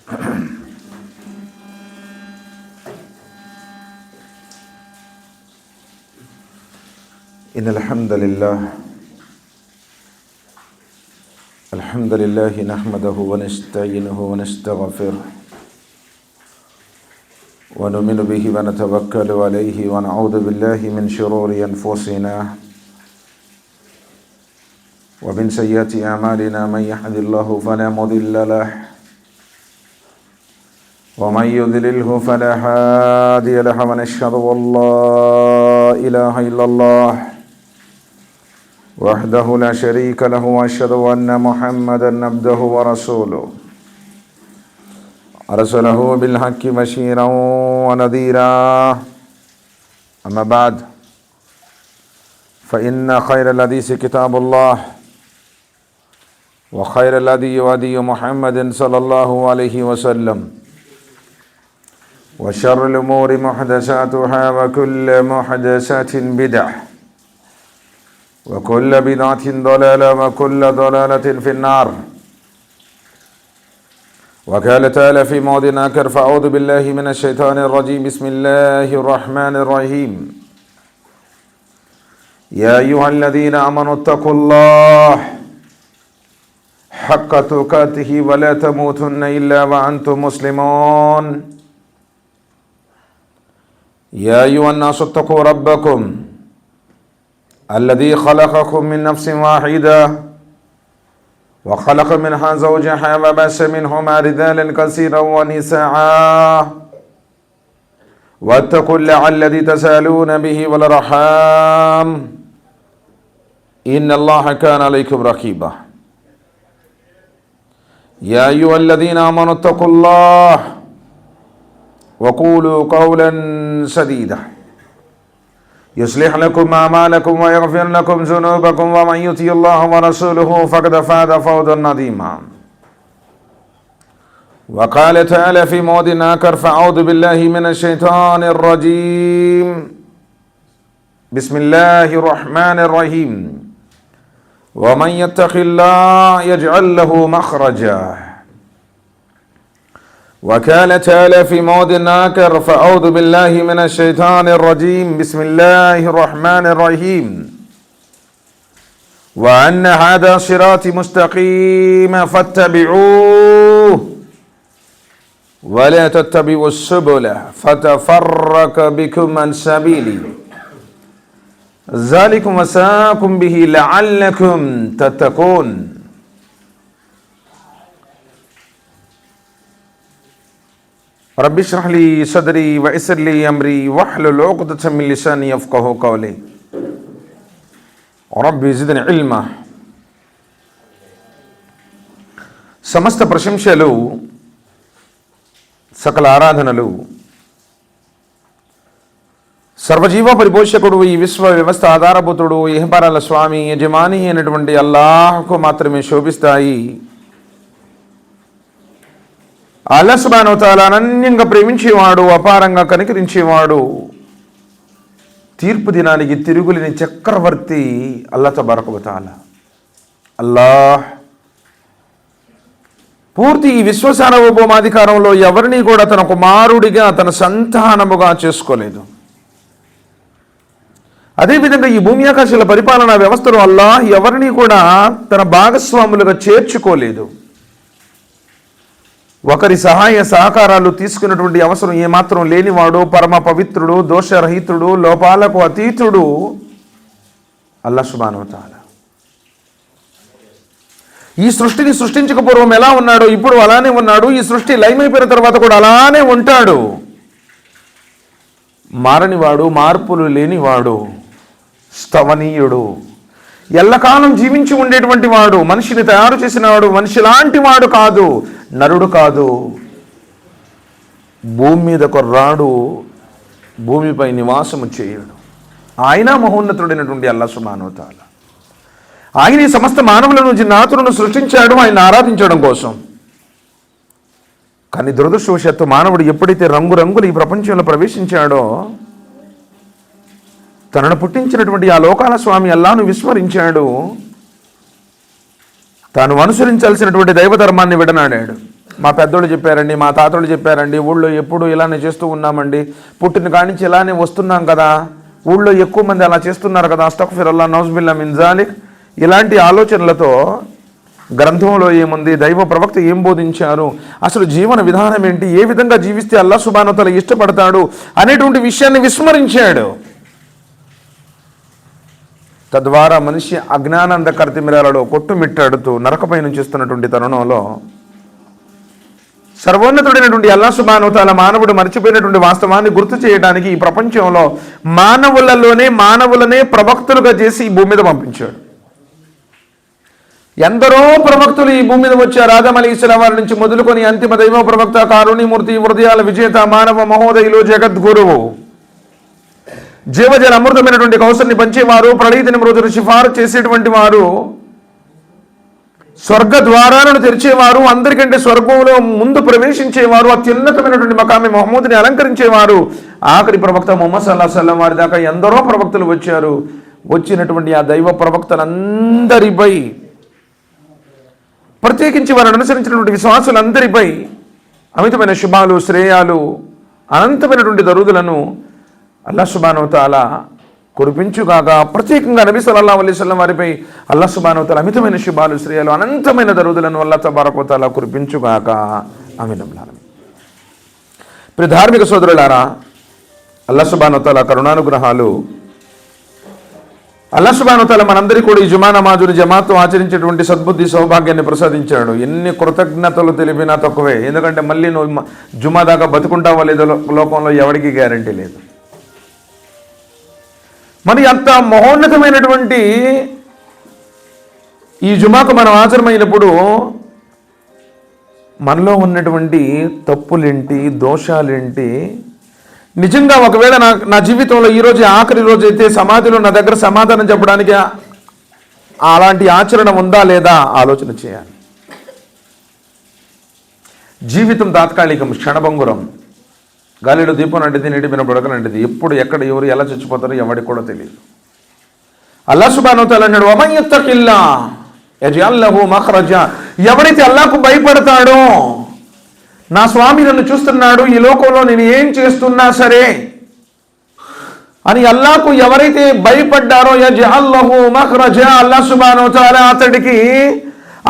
إن الحمد لله نحمده ونستعينه ونستغفره ونؤمن به ونتوكل عليه ونعوذ بالله من شرور أنفسنا ومن سيئات أعمالنا. من يهد الله فلا مضل له ومن يضلله فلا هادي له ونشهد أن لا إله إلا الله وحده لا شريك له وأشهد أن محمدا عبده ورسوله أرسله بالحق بشيرا ونذيرا. أما بعد فإن خير الحديث كتاب الله وخير الهدي هدي محمد صلى الله عليه وسلم وشر الأمور محدثاتها وكل محدثات بدعة وكل بدعة ضلالة وكل ضلالة في النار. وقال تعالى في موضع آخر: فأعوذ بالله من الشيطان الرجيم. بسم الله الرحمن الرحيم. يا أيها الذين آمنوا اتقوا الله حق تقاته ولا تموتن إلا وأنتم مسلمون. يا أيها الناس اتقوا ربكم الذي خلقكم من نفس واحدة وخلق منها زوجها وبث منهما رجالا كثيرا ونساء واتقوا الله الذي تسألون به والأرحام إن الله كان عليكم رقيبا. يا أيها الذين آمنوا اتقوا الله وقولوا قولا سديدا يصلح لكم أعمالكم ويغفر لكم ذنوبكم ومن يطع الله ورسوله فقد فاز فوزا عظيما. وقال تعالى في موضع آخر: فأعوذ بالله من الشيطان الرجيم. بسم الله الرحمن الرحيم. ومن يتق الله يجعل له مخرجا. وقال تعالى في موضع آخر: فأعوذ بالله من الشيطان الرجيم. بسم الله الرحمن الرحيم. وأن هذا صراطي مستقيما فاتبعوه ولا تتبعوا السبل فتفرق بكم عن سبيله ذلكم وصاكم به لعلكم تتقون. رب اشرح لي صدري ويسر لي أمري واحلل عقدة من لساني يفقهوا قولي رب زدني علما. సమస్త ప్రశంసలు సకల ఆరాధనలు సర్వజీవ పరిపోషకుడు, ఈ విశ్వ వ్యవస్థ ఆధారభూతుడు, ఇహపరాల స్వామి, యజమాని అయినటువంటి అల్లాహ్కు మాత్రమే శోభిస్తాయి. అల్లాహ్ సుబ్హానహు వ తఆలా అనన్యంగా ప్రేమించేవాడు, అపారంగా కనికరించేవాడు, తీర్పు దినానికి తిరుగులేని చక్రవర్తి అల్లాహ్ తబారక వ తఆలా. అల్లాహ్ పూర్తి ఈ విశ్వ సార్వభౌమాధికారంలో ఎవరిని కూడా తన కుమారుడిగా, తన సంతానముగా చేసుకోలేదు. అదేవిధంగా ఈ భూమి ఆకాశాల పరిపాలనా వ్యవస్థలో అల్లాహ్ ఎవరిని కూడా తన భాగస్వాములుగా చేర్చుకోలేదు. ఒకరి సహాయ సహకారాలు తీసుకున్నటువంటి అవసరం ఏమాత్రం లేనివాడు, పరమ పవిత్రుడు, దోషరహితుడు, లోపాలకు అతీతుడు అల్లాహ్ సుబ్హానహు వ తఆలా. ఈ సృష్టిని సృష్టించక పూర్వం ఎలా ఉన్నాడో ఇప్పుడు అలానే ఉన్నాడు. ఈ సృష్టి లయమైపోయిన తర్వాత కూడా అలానే ఉంటాడు. మారనివాడు, మార్పులు లేనివాడు, స్తవనీయుడు, ఎల్లకాలం జీవించి ఉండేటువంటి వాడు, మనిషిని తయారు చేసిన వాడు, మనిషి లాంటి వాడు కాదు, నరుడు కాదు, భూమి మీదకు రాడు, భూమిపై నివాసము చేయడు. ఆయన మహోన్నతుడైనటువంటి అల్లాహ్ సుబ్హానహు వ తఆలా. ఆయన ఈ సమస్త మానవులను, జిన్నాతులను సృష్టించాడు ఆయన ఆరాధించడం కోసం. కానీ దురదృష్టవశాత్తు మానవుడు ఎప్పుడైతే రంగురంగులు ఈ ప్రపంచంలో ప్రవేశించాడో, తనను పుట్టించినటువంటి ఆ లోకాల స్వామి అల్లాహ్ను విస్మరించాడు. తాను అనుసరించాల్సినటువంటి దైవధర్మాన్ని విడనాడాడు. మా పెద్దోళ్ళు చెప్పారండి, మా తాతోళ్ళు చెప్పారండి, ఊళ్ళో ఎప్పుడు ఇలానే చేస్తూ ఉన్నామండి, పుట్టిన కాడి నుంచి ఇలానే వస్తున్నాం కదా, ఊళ్ళో ఎక్కువ మంది అలా చేస్తున్నారు కదా, అస్తగ్ఫిరుల్లాహ్ నౌజుబిల్లా మిన్ జాలిక్, ఇలాంటి ఆలోచనలతో గ్రంథంలో ఏముంది, దైవ ప్రవక్త ఏం బోధించారు, అసలు జీవన విధానం ఏంటి, ఏ విధంగా జీవిస్తే అల్లాహ్ సుబ్హానహు వ తఆలా ఇష్టపడతాడు అనేటువంటి విషయాన్ని విస్మరించాడు. తద్వారా మనిషి అజ్ఞానంద కర్తిమిరాలలో కొట్టుమిట్టాడుతూ నరకపై నుంచి ఇస్తున్నటువంటి తరుణంలో సర్వోన్నతుడైనటువంటి అల్లాహ్ సుబ్హానహు వ తఆలా మానవుడు మర్చిపోయినటువంటి వాస్తవాన్ని గుర్తు చేయడానికి ఈ ప్రపంచంలో మానవులనే ప్రవక్తలుగా చేసి ఈ భూమి మీద పంపించాడు. ఎందరో ప్రవక్తులు ఈ భూమి మీద వచ్చారు. ఆదం అలైహిస్సలాం వారి నుంచి మొదలుకొని అంతిమ దైవ ప్రవక్త, కారుణ్యమూర్తి, హృదయాల విజేత, మానవ మహోదయులు, జగద్గురువు, జీవజల అమృతమైనటువంటి కౌసల్ని పంచేవారు, ప్రళయ దినం రోజున సిఫారు చేసేటువంటి వారు, స్వర్గ ద్వారాలను తెరిచేవారు, అందరికంటే స్వర్గంలో ముందు ప్రవేశించేవారు, అత్యున్నతమైనటువంటి మకామి మహమ్మద్ని అలంకరించేవారు, ఆఖరి ప్రవక్త ముహమ్మద్ సల్లల్లాహు అలైహి వసల్లం వారి దాకా ఎందరో ప్రవక్తలు వచ్చారు. వచ్చినటువంటి ఆ దైవ ప్రవక్తలందరిపై, ప్రత్యేకించి వారిని అనుసరించినటువంటి విశ్వాసులందరిపై అమితమైన శుభాలు, శ్రేయాలు, అనంతమైనటువంటి దరుదులను అల్లాహ్ సుబ్హానహు వ తఆలా కురిపించుగాక. ప్రత్యేకంగా నబీ సల్లల్లాహు అలైహి వసల్లం వారిపై అల్లాహ్ సుబ్హానహు వ తఆలా అమితమైన శుభాలు, శ్రేయాలు, అనంతమైన దరుదులను అల్లాహ్ తబారక వ తఆలా కురిపించుగాక. ఆమీన్. ప్రియ ధార్మిక సోదరులారా, అల్లాహ్ సుబ్హానహు వ తఆలా కరుణానుగ్రహాలు, అల్లాహ్ సుబ్హానహు వ తఆలా మనందరికీ కూడా ఈ జుమా నమాజుని జమాత్తో ఆచరించేటువంటి సద్బుద్ధి, సౌభాగ్యాన్ని ప్రసాదించాడు. ఎన్ని కృతజ్ఞతలు తెలిపినా తక్కువే. ఎందుకంటే మళ్ళీ నువ్వు జుమా దాకా బతుకుంటావో లేదో లోకంలో ఎవరికి గ్యారంటీ లేదు. మరి అంత మహోన్నతమైనటువంటి ఈ జుమాకు మనం హాజరమైనప్పుడు మనలో ఉన్నటువంటి తప్పులేంటి, దోషాలేంటి, నిజంగా ఒకవేళ నా జీవితంలో ఈరోజు ఆఖరి రోజు అయితే సమాధిలో నా దగ్గర సమాధానం చెప్పడానికి అలాంటి ఆచరణ ఉందా లేదా ఆలోచన చేయాలి. జీవితం తాత్కాలికం, క్షణభంగురం. గాలిలో దీపం లాంటిది, నీటి బుడగ లాంటిది. ఎప్పుడు ఎక్కడ ఎవరు ఎలా చచ్చిపోతారో ఎవరికి కూడా తెలియదు. అల్లాహ్ సుబ్హానహు వ తఆలా అన్నాడు, వమన్ యత్తఖిల్లాహ్ యజ్అల్ లహు మఖ్రజా, ఎవరైతే అల్లాహ్కు భయపడతాడో, నా స్వామి నన్ను చూస్తున్నాడు, ఈ లోకంలో నేను ఏం చేస్తున్నా సరే అని అల్లాహ్కు ఎవరైతే భయపడ్డారో, యజ్అల్ లహు మఖ్రజా, అల్లాహ్ సుబ్హానహు వ తఆలా అతడికి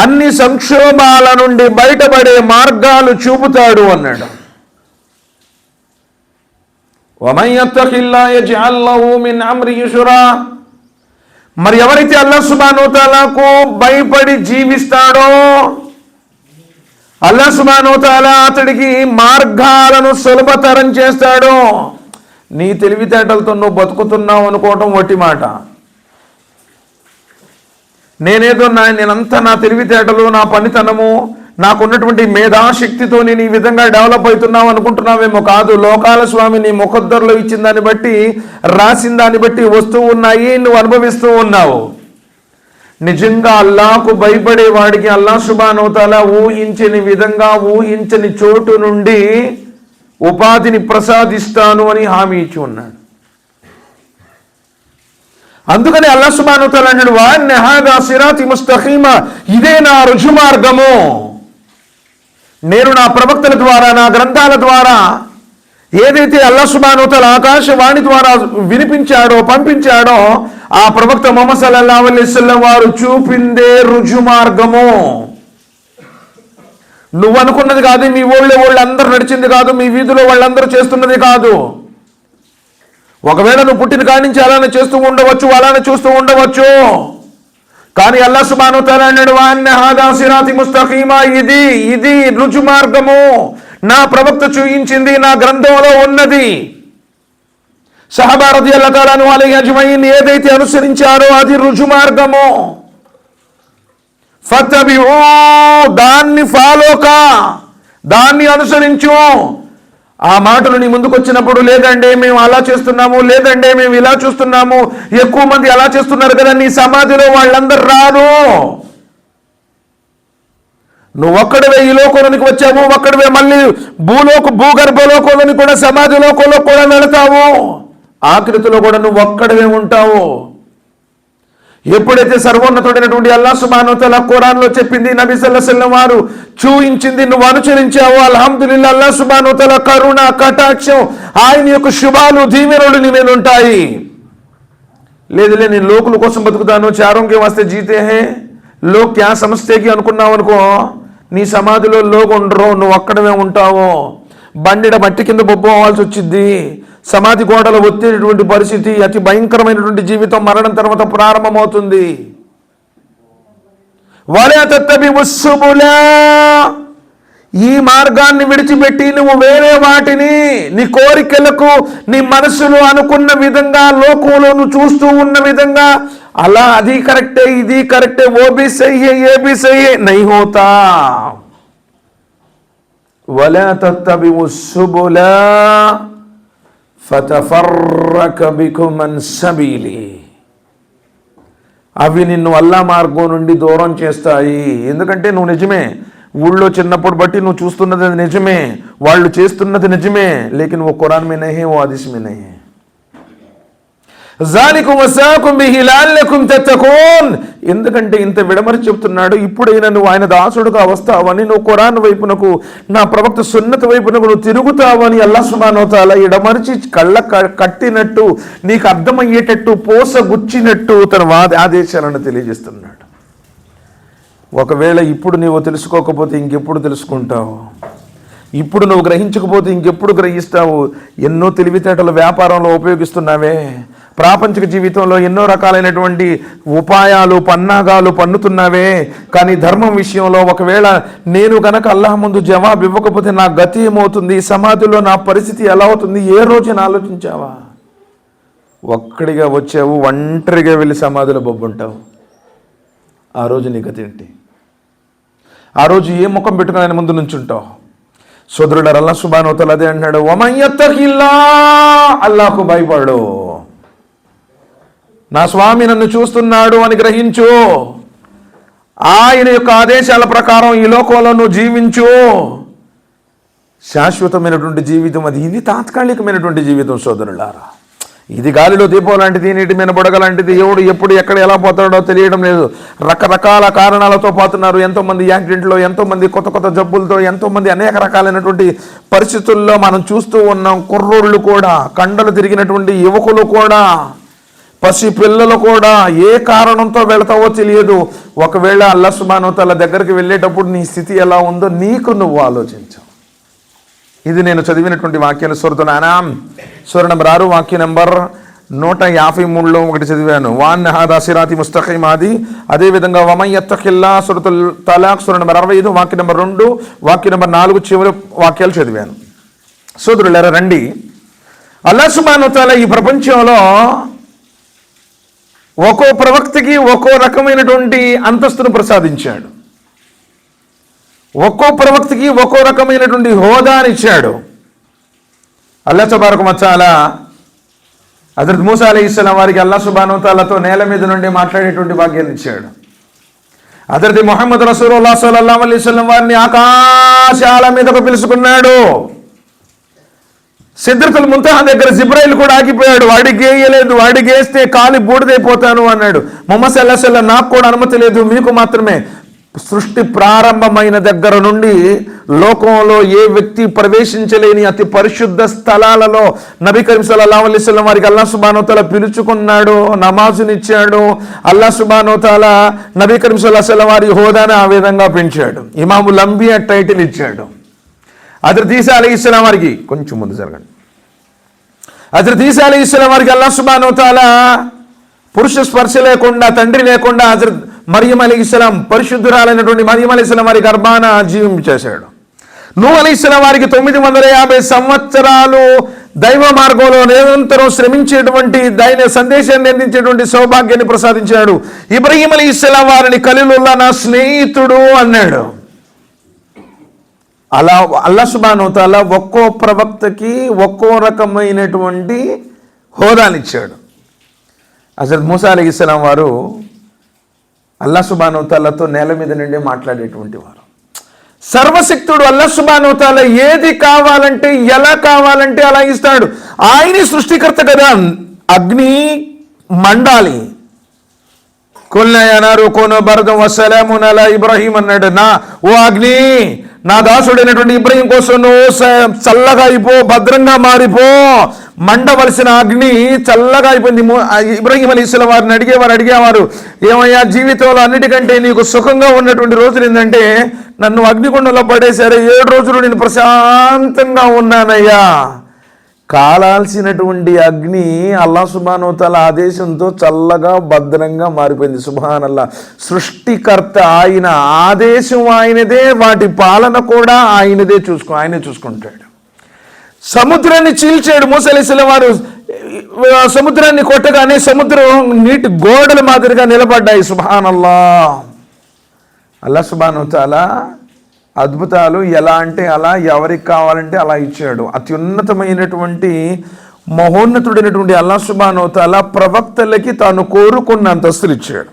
అన్ని సంక్షోభాల నుండి బయటపడే మార్గాలు చూపుతాడు అన్నాడు. వమన్ యత్తఖిల్లాహ్ యజ్అల్ లహు మిన్ అమ్రిహి యుస్రా, మరి ఎవరైతే అల్లాహ్ సుబ్హానహు వ తఆలాకు భయపడి జీవిస్తాడో, అల్లాహ్ సుబ్హానహు వ తఆలా అతడికి మార్గాలను సులభతరం చేస్తాడు. నీ తెలివితేటలతో నువ్వు బతుకుతున్నావు అనుకోవటం వట్టి మాట. నేనంతా నా తెలివితేటలు, నా పనితనము, నాకున్నటువంటి మేధాశక్తితో నేను ఈ విధంగా డెవలప్ అవుతున్నావు అనుకుంటున్నావేమో. కాదు, లోకాల స్వామి నీ ముఖద్దరులో ఇచ్చిన దాన్ని బట్టి, రాసిన దాన్ని బట్టి వస్తూ ఉన్నాయి, నువ్వు అనుభవిస్తూ ఉన్నావు. నిజంగా అల్లాహ్కు భయపడే వాడికి అల్లాహ్ సుబ్హానహు వ తఆలా ఊహించని విధంగా, ఊహించని చోటు నుండి ఉపాధిని ప్రసాదిస్తాను అని హామీ ఇచ్చి ఉన్నాడు. అందుకని అల్లాహ్ సుబ్హానహు వ తఆలా అన్నాడు, వఅన్న హాదా సిరాతి ముస్తఖీమా, ఇదే నా రుజు మార్గము. నేను నా ప్రవక్తల ద్వారా, నా గ్రంథాల ద్వారా ఏదైతే అల్లాహ్ సుబ్హానహు వ తఆలా ఆకాశవాణి ద్వారా వినిపించాడో, పంపించాడో, ఆ ప్రవక్త ముహమ్మద్ సల్లల్లాహు అలైహి వసల్లం వారు చూపిందే రుజు మార్గము. నువ్వు అనుకున్నది కాదు, మీ వాళ్ళందరూ నడిచింది కాదు, మీ వీధిలో వాళ్ళందరూ చేస్తున్నది కాదు. ఒకవేళ నువ్వు పుట్టిన కాడి నుంచి అలానే చేస్తూ ఉండవచ్చు, అలానే చూస్తూ ఉండవచ్చు. కానీ అల్లాహ్ సుబ్హానహు వ తఆలా అన్నాడు, వఅన్న హాదా సిరాతి ముస్తఖీమా, ఇది రుజు మార్గము, నా ప్రవక్త చూయించింది, నా గ్రంథంలో ఉన్నది. సహబా రదియల్లాహు తఆలా అలైహిం అజ్మయీన్ ఏదైతే అనుసరించారో అది రుజు మార్గము. ఫత్తబిఊ, దాన్ని ఫాలోకా, దాన్ని అనుసరించు. ఆ మాటలు నీ ముందుకు వచ్చినప్పుడు, లేదండి మేము అలా చేస్తున్నాము, లేదండి మేము ఇలా చూస్తున్నాము, ఎక్కువ మంది అలా చేస్తున్నారు కదా, నీ సమాధిలో వాళ్ళందరూ రారు. నువ్వు ఒక్కడివే ఈ లోకంలోనికి వచ్చావు, ఒక్కడివే మళ్ళీ భూగర్భలోకంలోని కూడా, సమాధి లోకంలో కూడా వెళతావు. ఆకృతిలో కూడా నువ్వు ఒక్కడివే ఉంటావు. ఎప్పుడైతే సర్వోన్నతుడైనటువంటి అల్లాహ్ సుబ్హానహు వ తఆలా ఖురాన్లో చెప్పింది, నబీ సల్లల్లాహు అలైహి వసల్లం వారు చూయించింది, నువ్వు అనుసరించావు, అల్హమ్దులిల్లాహ్, అల్లాహ్ సుబ్హానహు వ తఆలా కరుణ కటాక్షం, ఆయన యొక్క శుభాలు దీవెనలు నీ మీద ఉంటాయి. లేదులే నేను లోకుల కోసం బతుకుతాను, చారోంకే వాస్తే జీతే హే, లోక్ క్యా సమస్తేకి అనుకున్నావు అనుకో, నీ సమాధిలో లోకు ఉండరు, నువ్వు ఒక్కడమే ఉంటావు. బండిడ మట్టి కింద బొబ్బోవాల్సి వచ్చింది. సమాధి గోడలు ఒత్తేటటువంటి పరిస్థితి, అతి భయంకరమైనటువంటి జీవితం మరణం తర్వాత ప్రారంభమవుతుంది. వలా తత్తబిఉస్ సుబులా, ఈ మార్గాన్ని విడిచిపెట్టి నువ్వు వేరే వాటిని నీ కోరికలకు, నీ మనసులో అనుకున్న విధంగా, లోకంలో నువ్వు చూస్తూ ఉన్న విధంగా, అలా అది కరెక్టే ఇది కరెక్టే, ఓ బి సహీ హై ఏ బి సహీ హై, నహీ హోతా. వలా తత్తబిఉస్ సుబులా ఫతఫర్రక బికుమ్ అన్ సబీలి, అవి నిన్ను అల్లా మార్గం నుండి దూరం చేస్తాయి. ఎందుకంటే నువ్వు నిజమే, ఊళ్ళో చిన్నప్పుడు బట్టి నువ్వు చూస్తున్నది నిజమే, వాళ్ళు చేస్తున్నది నిజమే, లేకిన్ ఓ ఖురాన్ మే నహీ, ఓ హదీస్ మే నహీ. జాలికుం వసాకుం బిహి లఅల్లకుం తత్తఖూన్, ఎందుకంటే ఇంత విడమరి చెప్తున్నాడు. ఇప్పుడైనా నువ్వు ఆయన దాసుడుగా వస్తావని, నువ్వు ఖురాన్ వైపునకు, నా ప్రవక్త సున్నత్ వైపునకు నువ్వు తిరుగుతావని అల్లాహ్ సుబ్హానహు వ తఆలా ఇడమరిచి కళ్ళ కట్టినట్టు, నీకు అర్థమయ్యేటట్టు, పోసగుచ్చినట్టు తన ఆదేశాలను తెలియజేస్తున్నాడు. ఒకవేళ ఇప్పుడు నువ్వు తెలుసుకోకపోతే ఇంకెప్పుడు తెలుసుకుంటావు? ఇప్పుడు నువ్వు గ్రహించకపోతే ఇంకెప్పుడు గ్రహిస్తావు? ఎన్నో తెలివితేటలు వ్యాపారంలో ఉపయోగిస్తున్నావే, ప్రాపంచిక జీవితంలో ఎన్నో రకాలైనటువంటి ఉపాయాలు పన్నాగాలు పన్నుతున్నావే, కానీ ధర్మం విషయంలో ఒకవేళ నేను గనక అల్లాహ్ ముందు జవాబు ఇవ్వకపోతే నా గతి ఏమవుతుంది, సమాధిలో నా పరిస్థితి ఎలా అవుతుంది, ఏ రోజున ఆలోచించావా? ఒక్కడిగా వచ్చావు, ఒంటరిగా వెళ్ళి సమాధిలో బొబ్బుంటావు. ఆ రోజు నీ గతి ఏంటి? ఆ రోజు ఏ ముఖం పెట్టుకుని ఆయన ముందు నుంచుంటావు? సోదరుడు అల్లాహ్ సుబ్హానహు వ తఆలా అదే అంటున్నాడు, వమన్ యత్తఖిల్లాహ్, అల్లాహ్కు భయపడు, నా స్వామి నన్ను చూస్తున్నాడు అని గ్రహించు, ఆయన యొక్క ఆదేశాల ప్రకారం ఈ లోకంలో నువ్వు జీవించు. శాశ్వతమైనటువంటి జీవితం అది, ఇది తాత్కాలికమైనటువంటి జీవితం సోదరులారా. ఇది గాలిలో దీపం లాంటిది, నీటి మీద బుడగ లాంటిది. ఎవడు ఎప్పుడు ఎక్కడ ఎలా పోతాడో తెలియడం లేదు. రకరకాల కారణాలతో పోతున్నారు. ఎంతోమంది యాక్సిడెంట్లో, ఎంతోమంది కొత్త కొత్త జబ్బులతో, ఎంతోమంది అనేక రకాలైనటువంటి పరిస్థితుల్లో మనం చూస్తూ ఉన్నాం. కుర్రోళ్ళు కూడా, కండలు తిరిగినటువంటి యువకులు కూడా, పసి పిల్లలు కూడా ఏ కారణంతో వెళతావో తెలియదు. ఒకవేళ అల్లాహ్ సుబ్హానహు వ తఆలా దగ్గరికి వెళ్ళేటప్పుడు నీ స్థితి ఎలా ఉందో నీకు నువ్వు ఆలోచించు. ఇది నేను చదివినటువంటి వాక్యాలు. సూరతుల్ అనామ్ సూర నంబర్ 6 వాక్య నంబర్ 153లో ఒకటి చదివాను. వాన్ హాదా సిరాతి ముస్తఖీమ్ అది. అదేవిధంగా వమన్ యత్తఖిల్లాహ్ సూరతుల్ తలాక్ సూర నంబర్ 65 వాక్య నంబర్ 2 వాక్య నంబర్ 4 చివరి వాక్యాలు చదివాను. సోదరులారా రండి, అల్లాహ్ సుబ్హానహు వ తఆలా ఈ ప్రపంచంలో ఒక్కో ప్రవక్తకి ఒక్కో రకమైనటువంటి అంతస్తును ప్రసాదించాడు. ఒక్కో ప్రవక్తకి ఒక్కో రకమైనటువంటి హోదాని ఇచ్చాడు. అల్లాహ్ తబారక వ తఆలా హజరత్ మూసా అలైహిస్సలాం వారికి అల్లాహ్ సుబ్హానహు వ తఆలాతో నేల మీద నుండి మాట్లాడేటువంటి భాగ్యాన్ని ఇచ్చాడు. హజరత్ ముహమ్మద్ రసూలుల్లాహ్ సల్లల్లాహు అలైహి వసల్లం వారిని ఆకాశాల మీదకు పిలుచుకున్నాడు. సిద్రతుల్ ముంతహా దగ్గర జిబ్రాయిల్ కూడా ఆగిపోయాడు. వాడికి వేయలేదు, వాడికి వేస్తే కాలి బూడిదైపోతాను అన్నాడు. ముహమ్మద్ సల్లల్లాహు అలైహి వసల్లం, నాకు కూడా అనుమతి లేదు, మీకు మాత్రమే. సృష్టి ప్రారంభమైన దగ్గర నుండి లోకంలో ఏ వ్యక్తి ప్రవేశించలేని అతి పరిశుద్ధ స్థలాలలో నబీ కరీం సల్లల్లాహు అలైహి వసల్లం వారికి అల్లాహ్ సుబ్హానహు వ తఆలా పిలుచుకున్నాడు, నమాజునిచ్చాడు. అల్లాహ్ సుబ్హానహు వ తఆలా నబీ కరీం సల్లల్లాహు అలైహి వసల్లం వారి హోదాను ఆ విధంగా పెంచాడు. ఇమాముల్ అంబియా టైటిల్ ఇచ్చాడు. హజరత్ ఈసా అలైహిస్సలాం వారికి, కొంచెం ముందు జరగండి, హజరత్ ఈసా అలైహిస్సలాం వారికి అల్లాహ్ సుబ్హానహు వ తఆలా పురుష స్పర్శ లేకుండా, తండ్రి లేకుండా హజరత్ మరియం అలైహిస్సలాం, పరిశుద్ధురాలైనటువంటి మరియం అలైహిస్సలాం వారి గర్భాన జీవించేశాడు. నూహ్ అలైహిస్సలాం వారికి 950 సంవత్సరాలు దైవ మార్గంలో నిరంతరం శ్రమించేటువంటి దైవ సందేశాన్ని అందించేటువంటి సౌభాగ్యాన్ని ప్రసాదించాడు. ఇబ్రాహీం అలైహిస్సలాం వారిని ఖలీలుల్లాహ్, నా స్నేహితుడు అన్నాడు. అలా అల్లాహ్ సుబ్హానహు వ తఆలా ఒక్కో ప్రవక్తకి ఒక్కో రకమైనటువంటి హోదానిచ్చాడు. హజరత్ మూసా అలైహిస్సలాం వారు అల్లాహ్ సుబ్హానహు వ తఆలాతో నేల మీద నుండి మాట్లాడేటువంటి వారు. సర్వశక్తుడు అల్లాహ్ సుబ్హానహు వ తఆలా ఏది కావాలంటే, ఎలా కావాలంటే అలా ఇస్తాడు. ఆయనే సృష్టికర్త కదా. అగ్ని మండాలి, కుల్నా యా నారు కూను బర్దం వస్సలామున్ అలా ఇబ్రాహీం అన్నాడు. ఓ అగ్ని, నా దాసుడైనటువంటి ఇబ్రాహీం కోసం నువ్వు చల్లగా అయిపో, భద్రంగా మారిపో. మండవలసిన అగ్ని చల్లగా అయిపోయింది. ఇబ్రాహీం అలైహిస్సలాం వారిని అడిగేవారు, ఏమయ్యా జీవితంలో అన్నిటికంటే నీకు సుఖంగా ఉన్నటువంటి రోజులు ఏంటంటే, నన్ను అగ్నిగుండంలో పడేశారు, 7 రోజులు నేను ప్రశాంతంగా ఉన్నానయ్యా. కాలాల్సినటువంటి అగ్ని అల్లాహ్ సుబ్హానహు వ తఆలా ఆదేశంతో చల్లగా భద్రంగా మారిపోయింది. సుబ్హానల్లా. సృష్టికర్త ఆయన, ఆదేశం ఆయనదే, వాటి పాలన కూడా ఆయనదే, ఆయనే చూసుకుంటాడు. సముద్రాన్ని చీల్చాడు మూసా అలైహిస్సలాం వారు. సముద్రాన్ని కొట్టగానే సముద్రం నీటి గోడల మాదిరిగా నిలబడ్డాయి. సుబ్హానల్లా. అల్లాహ్ సుబ్హానహు వ తఆలా అద్భుతాలు ఎలా అంటే అలా, ఎవరికి కావాలంటే అలా ఇచ్చాడు. అత్యున్నతమైనటువంటి మహోన్నతుడైనటువంటి అల్లాహ్ సుబ్హానహు వ తఆలా ప్రవక్తలకి తాను కోరుకున్న అంతస్తులు ఇచ్చాడు.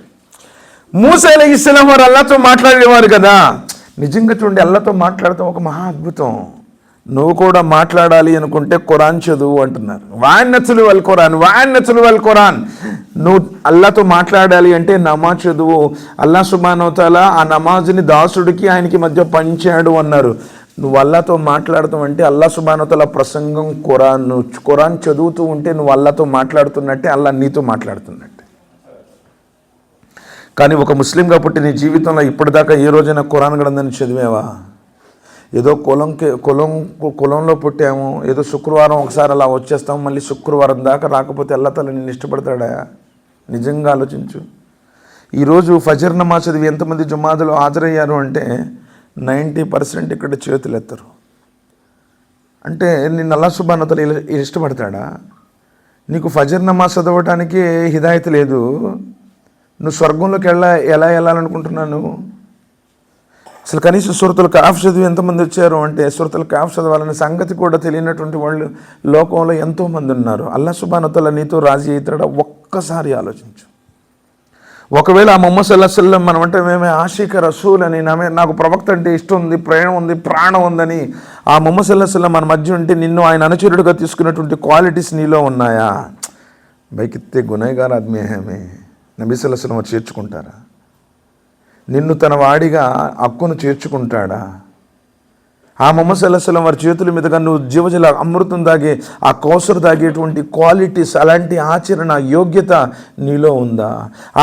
మూసా అలైహిస్సలాం వారు అల్లాహ్తో మాట్లాడేవారు కదా. నిజంగా చూడండి, అల్లాహ్తో మాట్లాడటం ఒక మహా అద్భుతం. నువ్వు కూడా మాట్లాడాలి అనుకుంటే ఖురాన్ చదువు అంటున్నారు. వాన్నతులు వల్ ఖురాన్. నువ్వు అల్లాహ్తో మాట్లాడాలి అంటే నమాజ్ చదువు. అల్లాహ్ సుబ్హానహు వ తఆలా ఆ నమాజ్ని దాసుడికి ఆయనకి మధ్య పంచాడు అన్నారు. నువ్వు అల్లాహ్తో మాట్లాడతాం అంటే అల్లాహ్ సుబ్హానహు వ తఆలా ప్రసంగం ఖురాన్ చదువుతూ ఉంటే నువ్వు అల్లాహ్తో మాట్లాడుతున్నట్టే, అల్లాహ్ నీతో మాట్లాడుతున్నట్టే. కానీ ఒక ముస్లింగా పుట్టి నీ జీవితంలో ఇప్పటిదాకా ఏ రోజైనా ఖురాన్ గ్రంథాన్ని చదివావా? ఏదో కులంలో పుట్టాము, ఏదో శుక్రవారం ఒకసారి అలా వచ్చేస్తాము, మళ్ళీ శుక్రవారం దాకా రాకపోతే అల్లాహ్ తఆలా నిన్ను ఇష్టపడతాడా? నిజంగా ఆలోచించు. ఈరోజు ఫజర్ నమాజ్ చదివి ఎంతమంది జుమాదులో హాజరయ్యారు అంటే 90% ఇక్కడ చేతులు ఎత్తరు. అంటే నిన్ను అల్లాహ్ సుబ్హానహు వ తఆలా ఇష్టపడతాడా? నీకు ఫజర్ నమాజ్ చదవటానికి హిదాయత్ లేదు, నువ్వు స్వర్గంలోకి ఎలా వెళ్ళాలనుకుంటున్నాను? అసలు కనీసం సూరతుల్ కహఫ్ చదివి ఎంతమంది వచ్చారు అంటే, సూరతుల్ కహఫ్ చదవాలనే సంగతి కూడా తెలియనటువంటి వాళ్ళు లోకంలో ఎంతోమంది ఉన్నారు. అల్లాహ్ సుబ్హానహు వ తఆలా నీతో రాజీ అవుతాడా? ఒక్కసారి ఆలోచించు. ఒకవేళ ఆ ముహమ్మద్ సల్లల్లాహు అలైహి వసల్లం మనం అంటే మేమే ఆషిక రసూల్ అని, నాకు ప్రవక్త అంటే ఇష్టం ఉంది, ప్రేమ ఉంది, ప్రాణం ఉందని ఆ ముహమ్మద్ సల్లల్లాహు అలైహి వసల్లం మన మధ్య ఉంటే నిన్ను ఆయన అనుచరుడుగా తీసుకున్నటువంటి క్వాలిటీస్ నీలో ఉన్నాయా? బైకిత్తే గునహగార్ ఆద్మీ హై మే. నబీ సల్లల్లాహు అలైహి వసల్లం చేర్చుకుంటారా? నిన్ను తన వాడిగా హక్కును చేర్చుకుంటాడా? ఆ ముహమ్మద్ సల్లల్లాహు అలైహి వసల్లం వారి చేతుల మీదుగా నువ్వు జీవజల అమృతం దాగే, ఆ కౌసర్ దాగేటువంటి క్వాలిటీస్, అలాంటి ఆచరణ యోగ్యత నీలో ఉందా?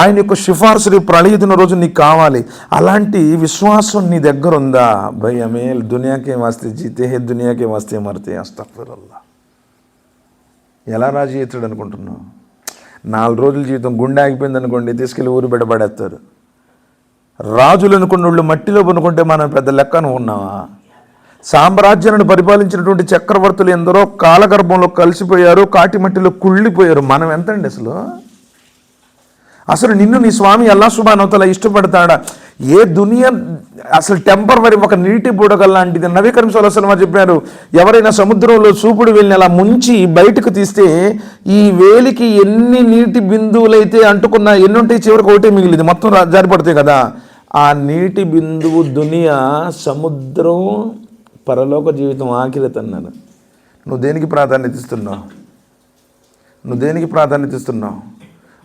ఆయన యొక్క సిఫార్సు ప్రళయ దిన రోజు నీకు కావాలి. అలాంటి విశ్వాసం నీ దగ్గర ఉందా? భయ్ హమే దునియాకే వాస్తే జీతే హే, దునియాకే వాస్తే మరతే. అస్తగ్ఫిరుల్లాహ్. ఎలా రాజీ అవుతాడు అనుకుంటున్నావు? 4 రోజుల జీవితం గుండె ఆగిపోయింది అనుకోండి, తీసుకెళ్ళి ఊరు బిడబడేస్తారు. రాజులు అనుకున్న వాళ్ళు మట్టిలో పనుకుంటే మనం పెద్ద లెక్కను ఉన్నావా? సామ్రాజ్యాలను పరిపాలించినటువంటి చక్రవర్తులు ఎందరో కాలగర్భంలో కలిసిపోయారు, కాటి మట్టిలో కుళ్ళిపోయారు. మనం ఎంతండి అసలు నిన్ను నీ స్వామి అల్లాహ్ సుబ్హానహు వ తఆలా ఇష్టపడతాడా? ఏ దునియా అసలు టెంపరవరీ, ఒక నీటి బుడగల్ లాంటిది. నబీ కరీం సల్లల్లాహు అలైహి వసల్లం చెప్పారు, ఎవరైనా సముద్రంలో చూపుడు వెళ్ళి అలా ముంచి బయటకు తీస్తే ఈ వేలికి ఎన్ని నీటి బిందువులైతే అంటుకున్నా ఎన్నుంటాయి, చివరికి ఒకటే మిగిలింది, మొత్తం జారిపడతాయి కదా. ఆ నీటి బిందువు దునియా, సముద్రం, పరలోక జీవితం, ఆఖిరత్ అన్నాను. నువ్వు దేనికి ప్రాధాన్యత ఇస్తున్నావు?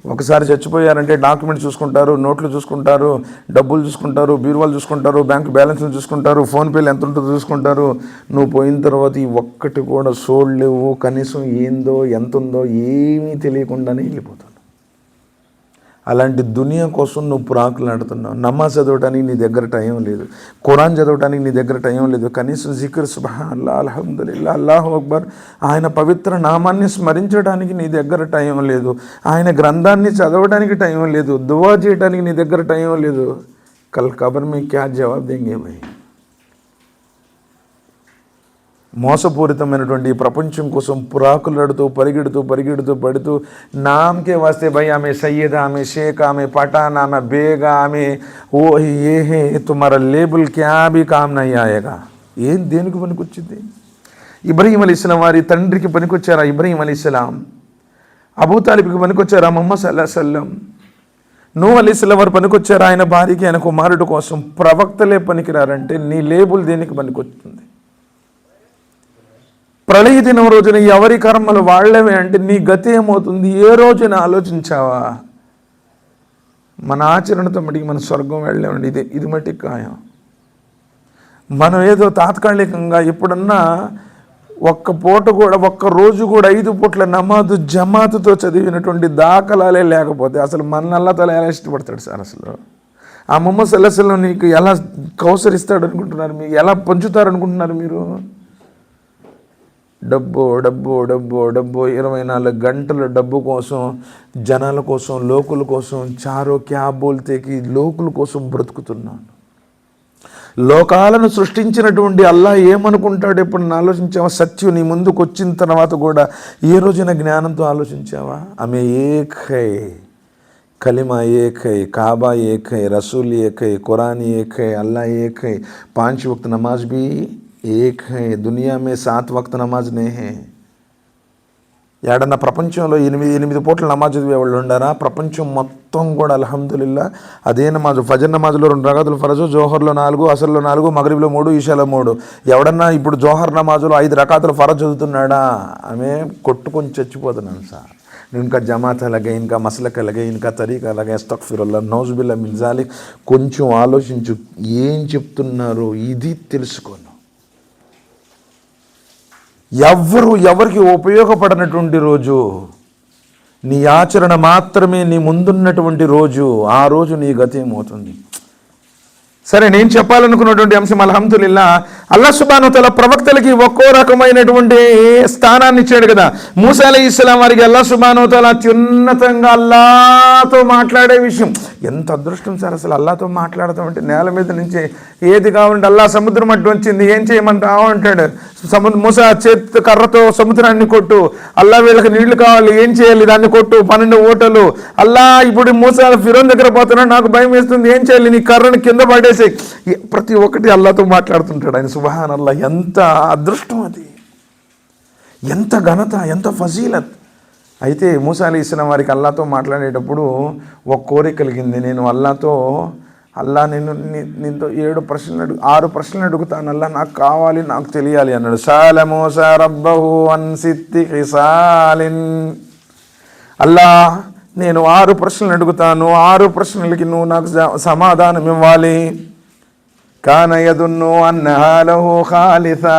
ఒకసారి చచ్చిపోయారంటే డాక్యుమెంట్ చూసుకుంటారు, నోట్లు చూసుకుంటారు, డబ్బులు చూసుకుంటారు, బీరువాలు చూసుకుంటారు, బ్యాంకు బ్యాలెన్స్లు చూసుకుంటారు, ఫోన్పేలు ఎంత ఉంటుందో చూసుకుంటారు. నువ్వు పోయిన తర్వాత ఈ ఒక్కటి కూడా చూడలేవు, కనీసం ఏందో ఎంత ఉందో ఏమీ తెలియకుండానే వెళ్ళిపోతావు. అలాంటి దునియా కోసం నువ్వు ప్రాకులాడుతున్నావు. నమాజ్ చదవడానికి నీ దగ్గర టైం లేదు, ఖురాన్ చదవడానికి నీ దగ్గర టైం లేదు, కనీసం జిక్ర్ సుబ్హానల్లాహ్, అల్హమ్దులిల్లాహ్, అల్లాహు అక్బర్, ఆయన పవిత్ర నామాన్ని స్మరించడానికి నీ దగ్గర టైం లేదు, ఆయన గ్రంథాన్ని చదవడానికి టైం లేదు, దువా చేయడానికి నీ దగ్గర టైం లేదు. కల్ కబర్ మే క్యా జవాబ్ దేంగే భయ్? మోసపూరితమైనటువంటి ప్రపంచం కోసం పురాకులాడుతూ పరిగెడుతూ పడుతూ నామకే వాస్తే భయ్ ఆమె సయ్యద్, ఆమె షేక్, ఆమె పఠాన్, ఆమె బేగా, ఆమె ఓ ఏ హే తుమారా లేబుల్ క్యా భీ కామ్ నహీ ఆయేగా. ఏం దేనికి పనికొచ్చింది? ఇబ్రాహీం అలైహిస్సలాం వారి తండ్రికి పనికొచ్చారా ఇబ్రాహీం అలైహిస్సలాం? అబూ తాలిబ్కి పనికొచ్చారా ముహమ్మద్ సల్లల్లాహు అలైహి వసల్లం? నూహ్ అలైహిస్సలాం వారు పనికొచ్చారా ఆయన భార్యకి, ఆయన కుమారుడు కోసం? ప్రవక్తలే పనికిరారంటే నీ లేబుల్ దేనికి పనికొచ్చింది? ప్రళయ దినం రోజున ఎవరి కర్మలు వాళ్ళవే అంటే నీ గతి ఏమవుతుంది? ఏ రోజున ఆలోచించావా? మన ఆచరణతో మటుకి మన స్వర్గం వెళ్ళామండి. ఇది మట్టికి ఖాయం. మనం ఏదో తాత్కాలికంగా ఎప్పుడన్నా ఒక్క పూట కూడా, ఒక్క రోజు కూడా 5 పూట్ల నమాజు జమాతుతో చదివినటువంటి దాఖలాలే లేకపోతే అసలు మన అల్లాహ్ తఆలా ఎలా ఇష్టపడతాడు సార్? అసలు ఆ ముహమ్మద్ సల్లల్లాహు అలైహి వసల్లం నీకు ఎలా కౌసరిస్తాడు అనుకుంటున్నారు? మీకు ఎలా పంచుతారు అనుకుంటున్నారు మీరు? డబ్బు డబ్బు డబ్బు డబ్బు 24 గంటలు డబ్బు కోసం, జనాల కోసం, లోకుల కోసం, చారో క్యా బోల్తేకి లోకుల కోసం బ్రతుకుతున్నాను. లోకాలను సృష్టించినటువంటి అల్లాహ్ ఏమనుకుంటాడు ఎప్పుడు ఆలోచించావా? సత్యం నీ ముందుకు వచ్చిన తర్వాత కూడా ఏ రోజైనా జ్ఞానంతో ఆలోచించావా? ఆమె ఏక్ హై, कलिमा एक है, काबा एक है, रसूल एक है, कुरान एक है, अल्लाह एक है, 5 वक्त नमाज भी एक है. दुनिया में 7 वक्त नमाज नहीं है. ఏడన్నా ప్రపంచంలో 8 పూట్ల నమాజ్ చదివే వాళ్ళు ఉండారా? ప్రపంచం మొత్తం కూడా అల్హమ్దులిల్లా అదే నమాజు. ఫజర్ నమాజ్లో 2 రకాతులు ఫరజు, జోహర్లో 4, అసర్లో 4, మగరిబ్లో 3, ఇషాలో 3. ఎవడన్నా ఇప్పుడు జోహర్ నమాజులో 5 రకాతులు ఫరజ్ చదువుతున్నాడా? ఆమె కొట్టుకొని చచ్చిపోతున్నాను సార్. इनका जमात अलग है, इनका मसलक अलग है, इनका तरीका अलग है. అస్తగ్ఫిరుల్లాహ్, నౌజుబిల్లాహ్ మిన్ జాలిక్. కొంచెం ఆలోచించు, ఏం చెప్తున్నారో ఇది తెలుసుకోను. ఎవరికి ఉపయోగపడనటువంటి రోజు, నీ ఆచరణ మాత్రమే నీ ముందున్నటువంటి రోజు, ఆ రోజు నీ గతి ఏమవుతుంది? సరే, నేను చెప్పాలనుకున్నటువంటి అంశం అల్హమ్దులిల్లా, అల్లాహ్ సుబ్హానహు వ తఆలా ప్రవక్తలకి ఒక్కో రకమైనటువంటి స్థానాన్ని ఇచ్చాడు కదా. మూసా అలైహిస్సలాం వారికి అల్లాహ్ సుబ్హానహు వ తఆలా అత్యున్నతంగా అల్లాహ్తో మాట్లాడే విషయం. ఎంత అదృష్టం సార్ అసలు అల్లాహ్తో మాట్లాడతాం అంటే. నేల మీద నుంచి ఏది కావాలంటే అల్లాహ్ సముద్రం అడ్డు వచ్చింది, ఏం చేయమంటావు అంటాడు. మూసా చేతి కర్రతో సముద్రాన్ని కొట్టు. అల్లాహ్ వీళ్ళకి నీళ్లు కావాలి, ఏం చేయాలి? దాన్ని కొట్టు. 12 ఓటలు. అల్లాహ్ ఇప్పుడు మూసా ఫిరోన్ దగ్గర పోతున్నాడు, నాకు భయం వేస్తుంది, ఏం చేయాలి? నీ కర్రను కింద పడేసి. ప్రతి ఒక్కటి అల్లాహ్తో మాట్లాడుతుంటాడు ఆయన. సుబ్హానల్లాహ్, ఎంత అదృష్టం అది, ఎంత ఘనత, ఎంత ఫజీలత్. అయితే మూసా అలైహిస్సలాం వారికి అల్లాహ్తో మాట్లాడేటప్పుడు ఒక కోరిక కలిగింది. నేను అల్లాహ్తో, అల్లాహ్ నీతో 6 ప్రశ్నలు అడుగుతాను అల్లాహ్, నాకు కావాలి, నాకు తెలియాలి అన్నాడు. సాల మూసా రబ్బహు అన్ సిత్తి ఖిసాలిన్. అల్లాహ్, నేను 6 ప్రశ్నలు అడుగుతాను, 6 ప్రశ్నలకి నువ్వు నాకు సమాధానం ఇవ్వాలి. కాన యదున్ను అన్నహా లహు ఖాలిసా.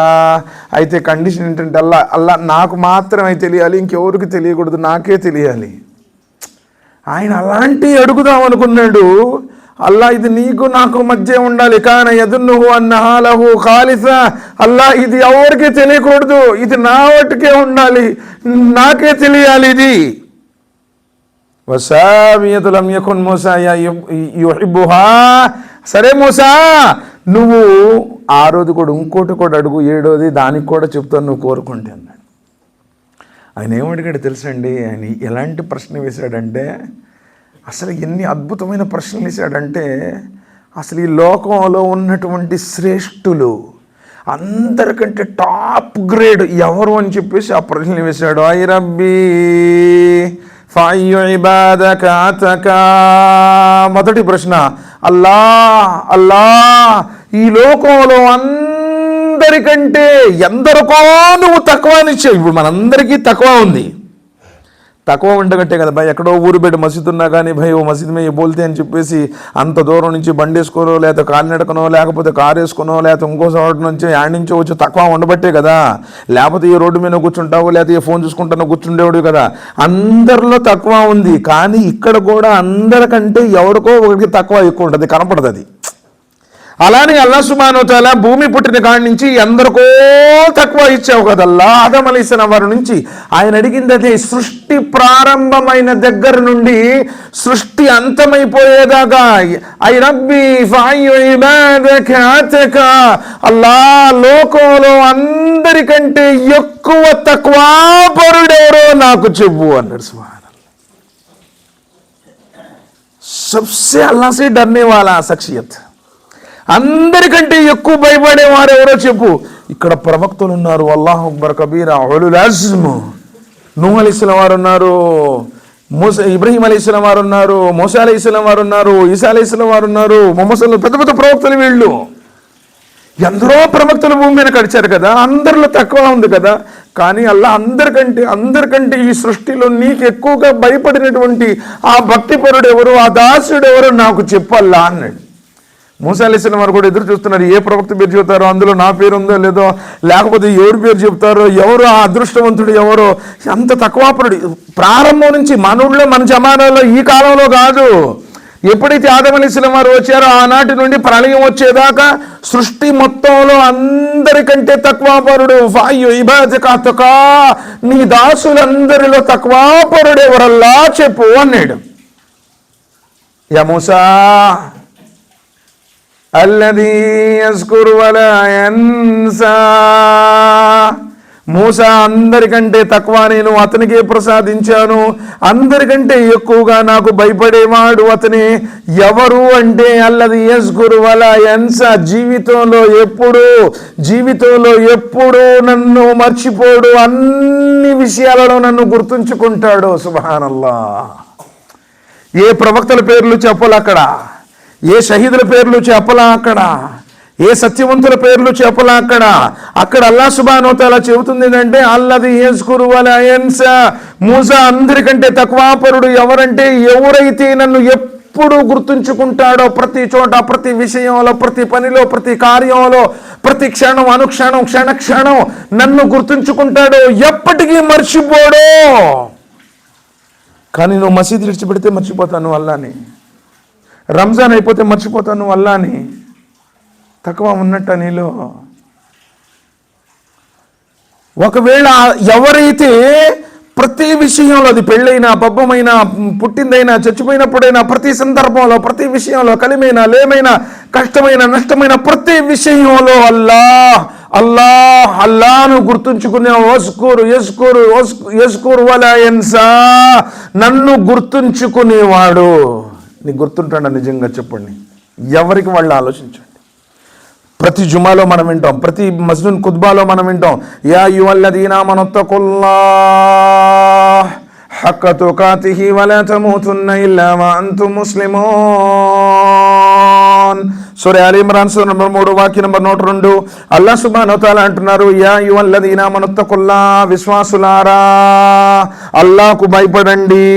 అయితే కండిషన్ ఏంటంటే అల్లాహ్ నాకు మాత్రమే తెలియాలి, ఇంకెవరికి తెలియకూడదు, నాకే తెలియాలి. ఆయన అలాంటి అడుగుదాం అనుకున్నాడు. అల్లాహ్, ఇది నీకు నాకు మధ్య ఉండాలి. కాన యదున్ను అన్నహా లహు ఖాలిసా. అల్లాహ్, ఇది ఎవరికి తెలియకూడదు, ఇది నా వాటికే ఉండాలి, నాకే తెలియాలి ఇది. వసాబియతు లం యకున్ మూసా యుహిబ్బుహా. సరే మూసా, నువ్వు 6వది కూడా ఇంకోటి కూడా అడుగు, 7వది దానికి కూడా చెప్తాను, నువ్వు కోరుకుంటే అన్నాడు. ఆయన ఏమడిగాడు తెలుసండి? ఆయన ఎలాంటి ప్రశ్న వేశాడంటే, అసలు ఎన్ని అద్భుతమైన ప్రశ్నలు వేశాడంటే, అసలు ఈ లోకంలో ఉన్నటువంటి శ్రేష్ఠులు అందరికంటే టాప్ గ్రేడ్ ఎవరు అని చెప్పేసి ఆ ప్రశ్నలు వేశాడు. ఐ రబ్బీ ఫాయు ఇబాదక అతకా. మొదటి ప్రశ్న, అల్లాహ్, ఈ లోకంలో అందరికంటే ఎందరికో నువ్వు తక్కువనిచ్చావు. ఇప్పుడు మనందరికీ తక్కువ ఉంది. తక్కువ ఉండగట్టే కదా భయ్, ఎక్కడో ఊరు బయట మసీద్ ఉన్నా కానీ భయ్ ఓ మసీద్ మే బోల్తే అని చెప్పేసి అంత దూరం నుంచి బండి వేసుకోనో, లేకపోతే కాలినడకనో, లేకపోతే కారు వేసుకునో, లేకపోతే ఇంకో చోట నుంచి యాడ్ నుంచి వచ్చి తక్కువ ఉండబట్టే కదా. లేకపోతే ఈ రోడ్డు మీద కూర్చుంటావు, లేకపోతే ఈ ఫోన్ చూసుకుంటానో కూర్చుండేవాడు కదా. అందరిలో తక్కువ ఉంది, కానీ ఇక్కడ కూడా అందరికంటే ఎవరికో ఒకరికి తక్కువ ఎక్కువ ఉంటుంది, కనపడదు అది. అలానే అల్లాహ్ సుబ్హానహు వ తఆలా భూమి పుట్టిన కాడి నుంచి ఎందరికో తక్కువ ఇచ్చావు కదల్లా. ఆదం అలైహిస్సలాం వారి నుంచి ఆయన అడిగింది అదే. సృష్టి ప్రారంభమైన దగ్గర నుండి సృష్టి అంతమైపోయేదాకా ఐ రబ్బీ ఫాయు ఇబాదక అతక. అల్లాహ్, లోకంలో అందరికంటే ఎక్కువ తక్కువ పరుడెవరో నాకు చెప్పు అన్నాడు. సుబ్హానల్లాహ్, సబ్సే అల్లాహ్ సే డర్నే వాలా షఖ్సియత్, అందరికంటే ఎక్కువ భయపడేవారు ఎవరో చెప్పు. ఇక్కడ ప్రవక్తలు ఉన్నారు, అల్లాహు అక్బర్ కబీరా, ఉలుల్ అజ్మ్. నూహ్ అలైహిస్సలాం వారు ఉన్నారు, ఇబ్రహీం అలైహిస్సలాం వారు ఉన్నారు, మూసా అలైహిస్సలాం వారు ఉన్నారు, ఈసా అలైహిస్సలాం వారు ఉన్నారు, ముహమ్మద్ సల్లల్లాహు పెద్ద పెద్ద ప్రవక్తలు వీళ్ళు. ఎందరో ప్రవక్తలు భూమి మీద గడిచారు కదా, అందరిలో తక్కువ ఉంది కదా. కానీ అల్లా అందరికంటే ఈ సృష్టిలో నీకు ఎక్కువగా భయపడినటువంటి ఆ భక్తిపరుడు ఎవరు, ఆ దాసుడు ఎవరు నాకు చెప్పల్లా అన్నాడు. మూసా అలైహిస్సలాం వారు కూడా ఎదురు చూస్తున్నారు, ఏ ప్రవక్త పేరు చెబుతారో, అందులో నా పేరు ఉందో లేదో, లేకపోతే ఎవరి పేరు చెప్తారో, ఎవరు ఆ అదృష్టవంతుడు ఎవరో. అంత తక్కువపరుడు ప్రారంభం నుంచి మనూళ్ళో మన జమానాలో ఈ కాలంలో కాదు, ఎప్పుడైతే ఆదం అలైహిస్సలాం వారు వచ్చారో ఆనాటి నుండి ప్రళయం వచ్చేదాకా సృష్టి మొత్తంలో అందరికంటే తక్కువపరుడు ఫాయు ఇబాదక తకా, నీ దాసులందరిలో తక్కువపరుడు ఎవరల్లా చెప్పు అన్నాడు. యా మూసా అల్లదీ యస్కురు వలా యన్సా, మూసా అందరికంటే తక్కువ నేను అతనికే ప్రసాదించాను, అందరికంటే ఎక్కువగా నాకు భయపడేవాడు అతనే. ఎవరు అంటే అల్లది యస్కురు వలా యన్సా, జీవితంలో ఎప్పుడు నన్ను మర్చిపోడు, అన్ని విషయాలలో నన్ను గుర్తుంచుకుంటాడు. సుబ్హానల్లాహ్. ఏ ప్రవక్తల పేర్లు చెప్పాలి అక్కడ, ఏ షహీదుల పేర్లు చెప్పలా అక్కడ, ఏ సత్యవంతుల పేర్లు చెప్పలా అక్కడ అల్లాహ్ సుబ్హానహు వ తఆలా చెబుతుంది ఏంటంటే అల్లది యస్కురు వలా యన్సా, మూసా అందరికంటే తక్వాపరుడు ఎవరైతే నన్ను ఎప్పుడు గుర్తుంచుకుంటాడో, ప్రతి చోట, ప్రతి విషయంలో, ప్రతి పనిలో, ప్రతి కార్యంలో, ప్రతి క్షణం, అనుక్షణం, క్షణక్షణం నన్ను గుర్తుంచుకుంటాడో, ఎప్పటికీ మర్చిపోడు. కానీ నువ్వు మసీదు విడిచిపెడితే మర్చిపోతాను అల్లాని, రంజాన్ అయిపోతే మర్చిపోతాను అల్లాని. తక్కువ ఉన్నట్ట నీలో. ఒకవేళ ఎవరైతే ప్రతి విషయంలో, అది పెళ్ళైనా, పబ్బమైనా, పుట్టిందైనా, చచ్చిపోయినప్పుడైనా, ప్రతి సందర్భంలో, ప్రతి విషయంలో, కలిమైనా, లేమైనా, కష్టమైన, నష్టమైన ప్రతి విషయంలో అల్లాను గుర్తుంచుకునే యస్కురు వలా యన్సా, నన్ను గుర్తుంచుకునేవాడు. నీకు గుర్తుంటాడా నిజంగా చెప్పండి? ఎవరికి వాళ్ళు ఆలోచించండి. ప్రతి జుమాలో మనం వింటాం, ప్రతి మస్జిద్ ఖుత్బాలో మనం వింటాం, యా అయ్యుహల్లదీనా ఆమనుత్తఖుల్లాహ్ హక్క తుకాతిహి వలా తమూతున్న ఇల్లా వఅంతుం ముస్లిమూన్. సూరా ఆల్ ఇమ్రాన్ సూరా నంబర్ 3 వాక్యం నంబర్ 102. అల్లాహ్ సుబ్హానహు వ తఆలా అంటున్నారు, యా అయ్యుహల్లదీనా ఆమనుత్తఖుల్లాహ్, విశ్వాసులారా అల్లాహ్కు భయపడండి.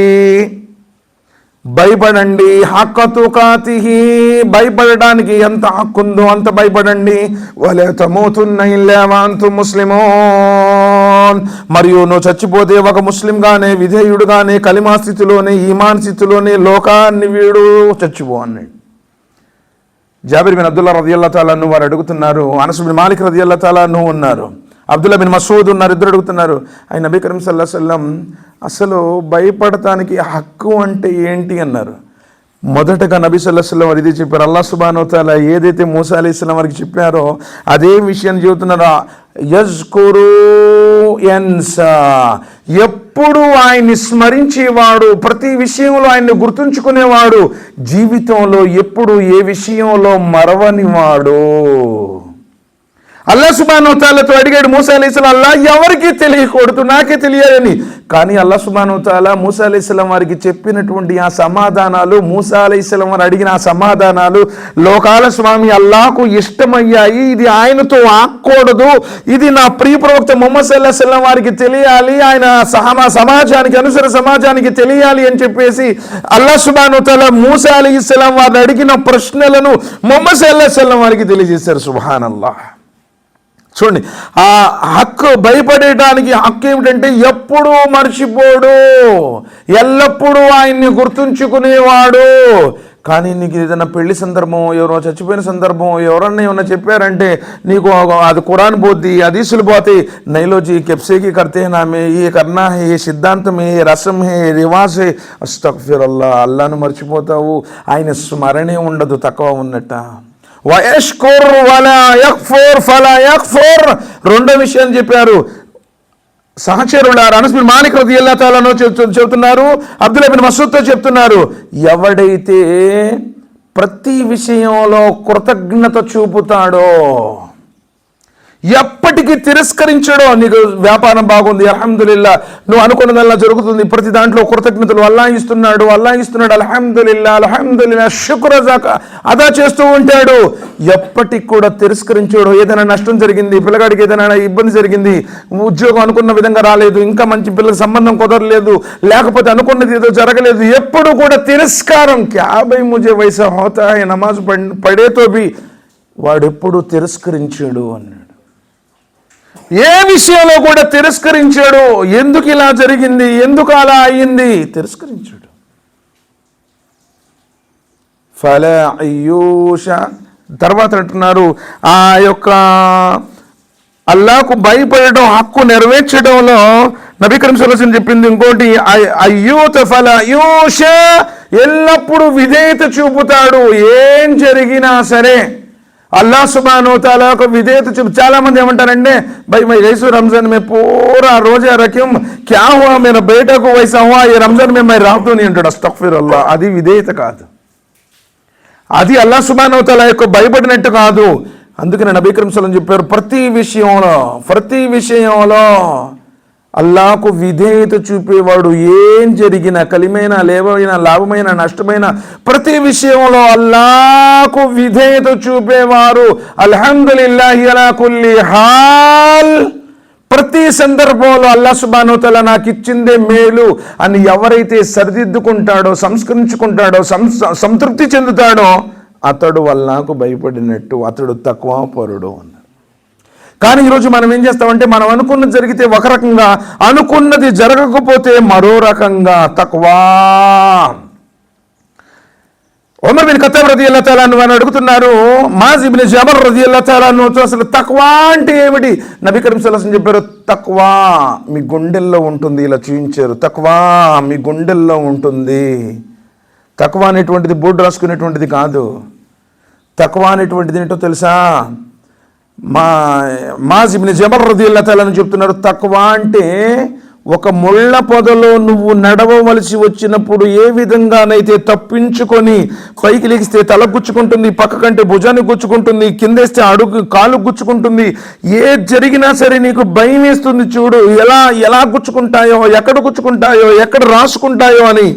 హక్క తుకాతిహి, భయపడడానికి ఎంత హక్కుందో అంత భయపడండి. వలా తమూతున్న ఇల్లా వఅంతుం ముస్లిమూన్, మరియు నువ్వు చచ్చిపోతే ఒక ముస్లింగానే, విధేయుడుగానే, కలిమా స్థితిలోనే, ఈమాన్ స్థితిలోనే లోకాన్ని వీడు చచ్చిపో అన్నాడు. జాబిర్ బిన్ అబ్దుల్లా రదియల్లాహు తఆలా అన్హు వారు అడుగుతున్నారు, అనస్ బిన్ మాలిక్ రదియల్లాహు తఆలా అన్హు ఉన్నారు, అబ్దుల్లా బిన్ మసూద్ ఉన్నారు, ఇద్దరు అడుగుతున్నారు, ఆయన నబీ కరీం సల్లల్లాహు అలైహి వసల్లం అసలు భయపడటానికి హక్కు అంటే ఏంటి అన్నారు. మొదటగా నబీ సల్లల్లాహు అలైహి వసల్లం ఇది చెప్పారు. అల్లాహ్ సుబ్హానహు వ తఆలా ఏదైతే మూసా అలైహిస్సలాం వారికి చెప్పారో అదే విషయాన్ని చెబుతున్నారు. యజ్కురు యన్సా, ఎప్పుడు ఆయన్ని స్మరించేవాడు, ప్రతి విషయంలో ఆయన్ని గుర్తుంచుకునేవాడు, జీవితంలో ఎప్పుడు ఏ విషయంలో మరవనివాడు. అల్లాహ్ సుబ్హానహు వ తఆలాతో అడిగాడు మూసా అలైహిస్సలాం, అల్లాహ్ ఎవరికి తెలియకూడదు, నాకే తెలియాలని. కానీ అల్లాహ్ సుబ్హానహు వ తఆలా మూసా అలైహిస్సలాం వారికి చెప్పినటువంటి ఆ సమాధానాలు, మూసా అలైహిస్సలాం వారు అడిగిన ఆ సమాధానాలు లోకాల స్వామి అల్లాహకు ఇష్టమయ్యాయి. ఇది ఆయనతో ఆక్కూడదు, ఇది నా ప్రియ ప్రవక్త ముహమ్మద్ సల్లల్లాహు అలైహి వసల్లం వారికి తెలియాలి, ఆయన సమాజానికి, అనుసర సమాజానికి తెలియాలి అని చెప్పేసి అల్లాహ్ సుబ్హానహు వ తఆలా మూసా అలైహిస్సలాం వారిని అడిగిన ప్రశ్నలను ముహమ్మద్ సల్లల్లాహు అలైహి వసల్లం వారికి తెలియజేశారు. సుబ్హానల్లాహ్. చూడండి, ఆ హక్కు, భయపడేటానికి హక్కు ఏమిటంటే ఎప్పుడూ మర్చిపోడు, ఎల్లప్పుడూ ఆయన్ని గుర్తుంచుకునేవాడు. కానీ నీకు ఏదైనా పెళ్లి సందర్భం, ఎవరో చచ్చిపోయిన సందర్భం, ఎవరన్నా ఏమన్నా చెప్పారంటే నీకు అది ఖురాన్ పోద్ది, హదీసులు పోతాయి. నైలోజీ కెప్సేకి కర్తే నామే, ఏ కర్నా హే, ఏ సిద్ధాంతం హే, ఏ రసం హే, ఏ రివాజ్ హే, అస్తగ్ఫిరుల్లాహ్, అల్లాను మర్చిపోతావు, ఆయన స్మరణే ఉండదు, తక్కువ ఉన్నట్ట. వయష్కుర్ వలా యక్ఫుర్ ఫలా యక్ఫుర్, రెండో విషయం చెప్పారు. సహచరులారా, అనస్ బిన్ మాలిక్ రదియల్లాహు తఆలా చెబుతున్నారు, అబ్దుల్లా బిన్ మసూద్తో చెప్తున్నారు, ఎవడైతే ప్రతి విషయంలో కృతజ్ఞత చూపుతాడో, ఎప్పటికీ తిరస్కరించడో. నీకు వ్యాపారం బాగుంది, అల్హమ్దులిల్లా, నువ్వు అనుకున్నదల్లా జరుగుతుంది, ప్రతి దాంట్లో కృతజ్ఞతలు అల్లాహ్ ఇస్తున్నాడు అల్హమ్దులిల్లా అల్హమ్దులిల్లా శుక్రజాక అదా చేస్తూ ఉంటాడు. ఎప్పటికి కూడా తిరస్కరించాడు. ఏదైనా నష్టం జరిగింది, పిల్లగాడికి ఏదైనా ఇబ్బంది జరిగింది, ఉద్యోగం అనుకున్న విధంగా రాలేదు, ఇంకా మంచి పిల్లల సంబంధం కుదరలేదు, లేకపోతే అనుకున్నది ఏదో జరగలేదు, ఎప్పుడు కూడా తిరస్కారం. క్యా భై ముజే వైసా హోతా హై నమాజ్ పడేతో బి, వాడెప్పుడు తిరస్కరించాడు అన్నాడు. ఏ విషయంలో కూడా తిరస్కరించాడు. ఎందుకు ఇలా జరిగింది, ఎందుకు అలా అయ్యింది, తిరస్కరించాడు. ఫలా అయ్యూష, తర్వాత అంటున్నారు ఆ యొక్క అల్లాహకు భయపడడం, హక్కు నెరవేర్చడంలో నబీ కరీం సల్లల్లాహు అలైహి వసల్లం చెప్పింది ఇంకోటి, అయ్యూత ఫలా అయ్యూష, ఎల్లప్పుడూ విధేయత చూపుతాడు. ఏం జరిగినా సరే अल्लाह सुब्हानहू तआला को विधेयत चुप. చాలా మంది ఏమంటారంటే भाई मैं इस रमजान में पूरा रोजा रखूं, क्या हुआ मेरा बेटा को वैसा हुआ, ये रमजान में मैं राहतो नहीं అంటాడు. అస్తగ్ఫిరుల్లాహ్. అది విధేయత కాదు, అది అల్లాహ్ సుబ్హానహూ తఆలా యొక్క భయపడినట్టు కాదు. అందుకనే నబీ కరీం సల్లల్లాహు అలైహి వసల్లం చెప్పారు, ప్రతి విషయంలో అల్లాహకు విధేయత చూపేవాడు, ఏం జరిగినా కలిమైనా లేవైనా లాభమైన నష్టమైన ప్రతి విషయంలో అల్లాహకు విధేయత చూపేవారు అల్హమ్దులిల్లాహి అలా కుల్లి హాల్, ప్రతి సందర్భంలో అల్లాహ్ సుబ్హానహూ తఆలా నాకు ఇచ్చిందే మేలు అని ఎవరైతే సరిదిద్దుకుంటాడో, సంస్కరించుకుంటాడో, సంతృప్తి చెందుతాడో అతడు అల్లాహకు భయపడినట్టు, అతడు తక్వా పరుడు అన్నారు. కానీ ఈరోజు మనం ఏం చేస్తామంటే, మనం అనుకున్నది జరిగితే ఒక రకంగా, అనుకున్నది జరగకపోతే మరో రకంగా తక్వా. ఉమర్ బిన్ ఖత్తాబ్ రదియల్లాహు తఆలా అన్హు అని అడుగుతున్నారు మాజ్ ఇబ్న్ జబర్ రదియల్లాహు తఆలా అన్హుతో, అసలు తక్వా అంటే ఏమిటి? నబీ కరీం సల్లల్లాహు అలైహి వసల్లం చెప్పారు, తక్వా మీ గుండెల్లో ఉంటుంది. ఇలా చూపించారు, తక్వా మీ గుండెల్లో ఉంటుంది. తక్వా అనేటువంటిది బోర్డు రాసుకునేటువంటిది కాదు. తక్వా అనేటువంటిది ఏంటో తెలుసా? మాజ్ ఇబ్న్ జబర్ రదియల్లాహు తఆలా అని చెప్తున్నారు, తక్వా అంటే ఒక ముళ్ళ పొదలో నువ్వు నడవవలసి వచ్చినప్పుడు ఏ విధంగానైతే తప్పించుకొని పైకి లెగిస్తే తల గుచ్చుకుంటుంది, పక్క కంటే భుజాన్ని గుచ్చుకుంటుంది, కిందేస్తే అడుగు కాలు గుచ్చుకుంటుంది, ఏది జరిగినా సరే నీకు భయం వేస్తుంది. చూడు ఎలా గుచ్చుకుంటాయో, ఎక్కడ గుచ్చుకుంటాయో, ఎక్కడ రాసుకుంటాయో అని.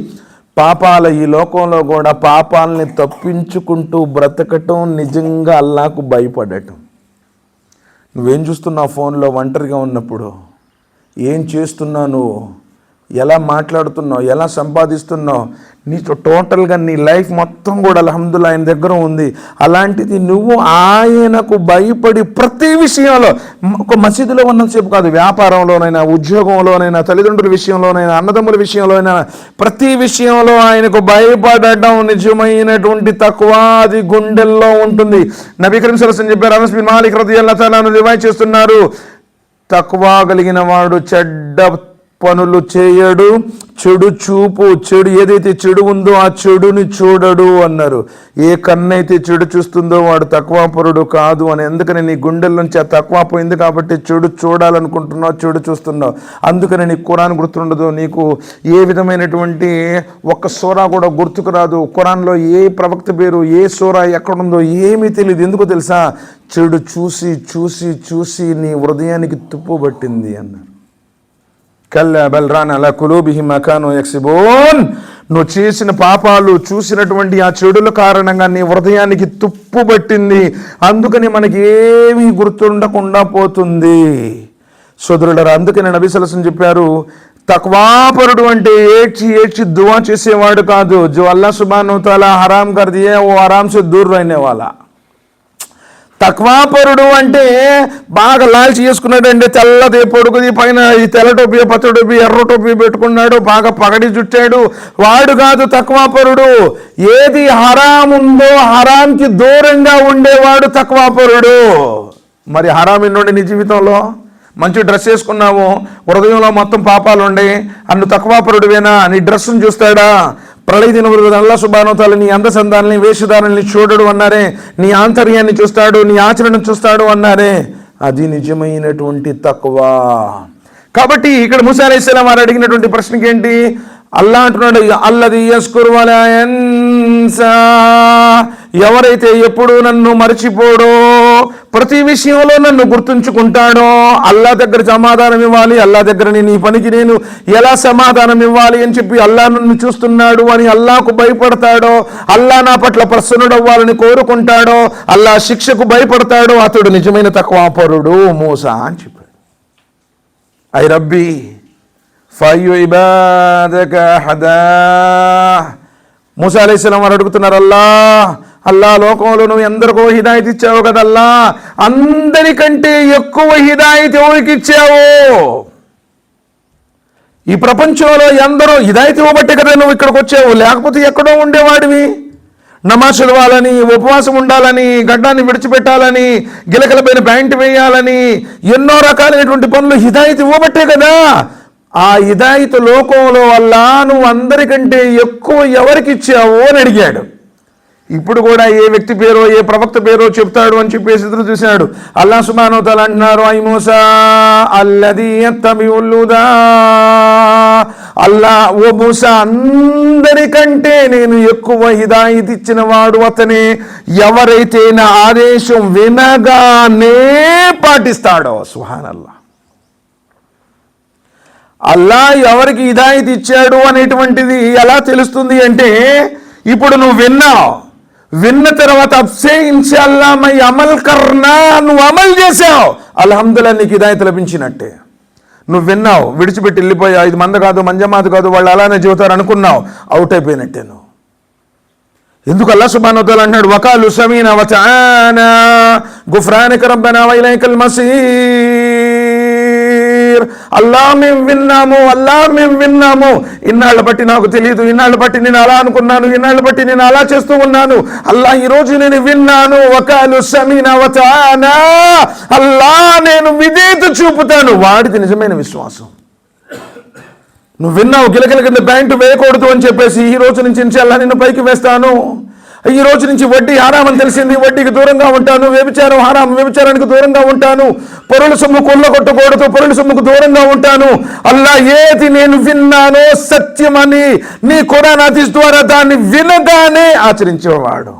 పాపాల ఈ లోకంలో కూడా పాపాలని తప్పించుకుంటూ బ్రతకటం నిజంగా అల్లాహకు భయపడటం. నువ్వేం చూస్తున్నావు ఫోన్లో ఒంటరిగా ఉన్నప్పుడు? ఏం చేస్తున్నావు నువ్వు? ఎలా మాట్లాడుతున్నావు? ఎలా సంపాదిస్తున్నావు? నీ టోటల్గా నీ లైఫ్ మొత్తం కూడా అల్హమ్దులిల్లాహ్ ఆయన దగ్గర ఉంది. అలాంటిది నువ్వు ఆయనకు భయపడి ప్రతి విషయంలో, ఒక మసీదులో ఉన్నంతసేపు కాదు, వ్యాపారంలోనైనా, ఉద్యోగంలోనైనా, తల్లిదండ్రుల విషయంలోనైనా, అన్నదమ్ముల విషయంలోనైనా, ప్రతి విషయంలో ఆయనకు భయపడడం నిజమైనటువంటి తక్వా, అది గుండెల్లో ఉంటుంది. నబీ కరీం సల్లల్లాహు అలైహి వసల్లం చెప్పారు, అనస్ బిన్ మాలిక్ రదియల్లాహు తఆలా అన్హు రివాయత్ చేస్తున్నారు, తక్వా కలిగిన వాడు చెడ్డ పనులు చేయడు, చెడు చూపు, చెడు ఏదైతే చెడు ఉందో ఆ చెడుని చూడడు అన్నారు. ఏ కన్నైతే చెడు చూస్తుందో వాడు తక్వాపరుడు కాదు అని. ఎందుకని నీ గుండెల నుంచి ఆ తక్వా పోయింది కాబట్టి చెడు చూడాలనుకుంటున్నావు, చెడు చూస్తున్నావు. అందుకని నీకు ఖురాన్ గుర్తుండదు, నీకు ఏ విధమైనటువంటి ఒక్క సూరా కూడా గుర్తుకు రాదు. ఖురాన్లో ఏ ప్రవక్త పేరు, ఏ సూరా ఎక్కడుందో ఏమీ తెలియదు. ఎందుకు తెలుసా? చెడు చూసి చూసి చూసి నీ హృదయానికి తుప్పు పట్టింది అన్నారు. కల్లా బల్ రాన అలా కులూబిహిమ్ మా కానూ యక్సిబూన్, నువ్వు చేసిన పాపాలు చూసినటువంటి ఆ చెడుల కారణంగా నీ హృదయానికి తుప్పు పట్టింది. అందుకని మనకి ఏమీ గుర్తుండకుండా పోతుంది. సోదరులారా, అందుకని నబీ సల్లల్లాహు అలైహి వసల్లం చెప్పారు, తక్వాపరుడు అంటే ఏడ్చి దువా చేసేవాడు కాదు. జో అల్లాహ్ సుబ్హానహు తఆలా హరామ్ కర్ దియే ఓ ఆరామ్ సే దూర్ रहने वाला. తక్వాపరుడు అంటే బాగా లాల్చి చేసుకున్నాడంటే, తెల్లది పొడుగుది, పైన ఈ తెల్ల టోపీ, పచ్చ టోపీ, ఎర్ర టోపీ పెట్టుకున్నాడు, బాగా పగడి చుట్టాడు, వాడు కాదు తక్వాపరుడు. ఏది హరాం ఉందో హరాంకి దూరంగా ఉండేవాడు తక్వాపరుడు. మరి హరాం ఎన్నుండి నీ జీవితంలో? మంచి డ్రెస్ వేసుకున్నావు, హృదయంలో మొత్తం పాపాలు ఉండి, అన్ను తక్వాపరుడువేనా? నీ డ్రెస్సును చూస్తాడా? ప్రళయ దిన అల్లాహ్ సుబ్హానహు తఆలా నీ అందచందాలని, వేషధారణల్ని చూడడు అన్నారే. నీ ఆంతర్యాన్ని చూస్తాడు, నీ ఆచరణ చూస్తాడు అన్నారే. అది నిజమైనటువంటి తక్వా. కాబట్టి ఇక్కడ మూసా అలైహిస్సలాం వారు అడిగినటువంటి ప్రశ్నకి ఏంటి? అల్లాహ్ అంటున్నాడు, అల్లదీ యస్కురు వలా యన్సా, ఎవరైతే ఎప్పుడు నన్ను మర్చిపోడో, ప్రతి విషయంలో నన్ను గుర్తుంచుకుంటాడో, అల్లా దగ్గర సమాధానం ఇవ్వాలి, అల్లా దగ్గర నేను ఈ పనికి నేను ఎలా సమాధానం ఇవ్వాలి అని చెప్పి అల్లా నన్ను చూస్తున్నాడు అని అల్లాకు భయపడతాడో, అల్లా నా పట్ల ప్రసన్నుడవ్వాలని కోరుకుంటాడో, అల్లా శిక్షకు భయపడతాడో అతడు నిజమైన తక్వాపరుడు మూసా అని చెప్పాడు. ఐ రబ్బీ ఫయు ఇబాదక హదా. మూసా అలైహిస్సలాం వారు అడుగుతున్నారు, అల్లా లోకంలో నువ్వు ఎందరికో హిదాయత్ ఇచ్చావు కదల్లా, అందరికంటే ఎక్కువ హిదాయత్ ఎవరికి ఇచ్చావు? ఈ ప్రపంచంలో ఎందరో హిదాయత్ ఇవ్వబట్టే కదా నువ్వు ఇక్కడికి వచ్చావు, లేకపోతే ఎక్కడో ఉండేవాడివి. నమాజ్ చదవాలని, ఉపవాసం ఉండాలని, గడ్డాన్ని విడిచిపెట్టాలని, గిలకలపైన ప్యాంటు వేయాలని, ఎన్నో రకాలైనటువంటి పనులు హిదాయత్ ఇవ్వబట్టే కదా. ఆ హిదాయత్ లోకంలో వల్ల నువ్వు అందరికంటే ఎక్కువ ఎవరికి ఇచ్చావు అని అడిగాడు. ఇప్పుడు కూడా ఏ వ్యక్తి పేరో ఏ ప్రవక్త పేరో చెప్తాడు అని చెప్పేసి ఎదురు చూశాడు. అల్లాహ్ సుబ్హానహు వ తఆలా అంటున్నారు, ఐ మూసా అల్లదీ యత్తబిఉల్ హుదా. అల్లా, ఓ మూసా, అందరికంటే నేను ఎక్కువ హిదాయత్ ఇచ్చిన వాడు అతనే, ఎవరైతే నా ఆదేశం వినగానే పాటిస్తాడో. సుబ్హానల్లాహ్. అల్లా ఎవరికి హిదాయత్ ఇచ్చాడు అనేటువంటిది ఎలా తెలుస్తుంది అంటే, ఇప్పుడు నువ్వు విన్న తర్వాత అబ్సే ఇన్షాల్లా మై అమల్ కర్నా, నువ్వు అమలు చేసావు, అల్హమ్దులిల్లాహ్ నీకు హిదాయత్ లభించినట్టే. నువ్వు విన్నావు, విడిచిపెట్టి వెళ్ళిపోయావు, ఇది మంద కాదు మంజమాత్ కాదు, వాళ్ళు అలానే చెబుతారు అనుకున్నావు, అవుట్ అయిపోయినట్టే నువ్వు. ఎందుకు అల్లాహ్ సుబ్హానహు వ తఆలా అంటున్నాడు, వకాలు సమీనా వ తఆనా గుఫ్రానక రబ్బనా వ ఇలైకల్ మసీర్. అల్లా మేము విన్నాము, ఇన్నాళ్ళ బట్టి నాకు తెలియదు, ఇన్నాళ్ళ బట్టి నేను అలా అనుకున్నాను, ఇన్నాళ్ళ బట్టి నేను అలా చేస్తూ ఉన్నాను, అల్లా ఈరోజు నేను విన్నాను. వకాలు సమీనా వ తఆనా, అల్లా నేను విధేయత చూపుతాను, వాడిది నిజమైన విశ్వాసం. నువ్వు విన్నావు, గిలగిల కింద ప్యాంటు వేయకూడదు అని చెప్పేసి, ఈ రోజు నుంచి ఇన్షాల్లా నిన్ను పైకి వేస్తాను, ఈ రోజు నుంచి వడ్డీ హరామని తెలిసింది, వడ్డీకి దూరంగా ఉంటాను, వ్యభిచారం హరాం, వ్యభిచారానికి దూరంగా ఉంటాను, పొరుల సొమ్ము కొల్లగొట్టకూడదు, పొరుల సొమ్ముకు దూరంగా ఉంటాను. అల్లా ఏది నేను విన్నానో సత్యమని నీ ఖురాన్ హదీస్ ద్వారా దాన్ని వినగానే ఆచరించేవాడు.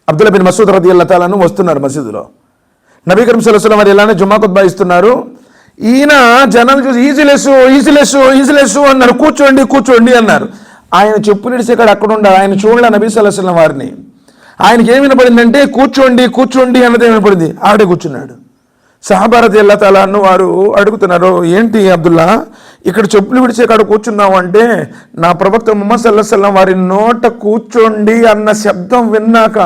అబ్దుల్లా బిన్ మసూద్ రదియల్లాహు తఆలా అన్హు వస్తున్నారు మసీదులో, నబీ కరీం సల్లల్లాహు అలైహి వసల్లం వారు ఇలానే జుమ్మా ఖుత్బా ఇస్తున్నారు. ఈయన జనాలు చూసి ఈజీలెస్సు అన్నారు, కూర్చోండి అన్నారు. ఆయన చెప్పు నిడిసేకాడ అక్కడ ఉండాలి, ఆయన చూడలే నబీ సల్లల్లాహు అలైహి వసల్లం వారిని. ఆయనకి ఏమి వినపడిందంటే కూర్చోండి అన్నది వినపడింది, ఆడే కూర్చున్నాడు. సహాబా రదియల్లాహు తఆలా అన్హు వారు అడుగుతున్నారు, ఏంటి అబ్దుల్లా ఇక్కడ చెప్పులు విడిచే కాడ కూర్చున్నావు అంటే, నా ప్రవక్త ముహమ్మద్ సల్లల్లాహు అలైహి వసల్లం వారి నోట కూర్చోండి అన్న శబ్దం విన్నాక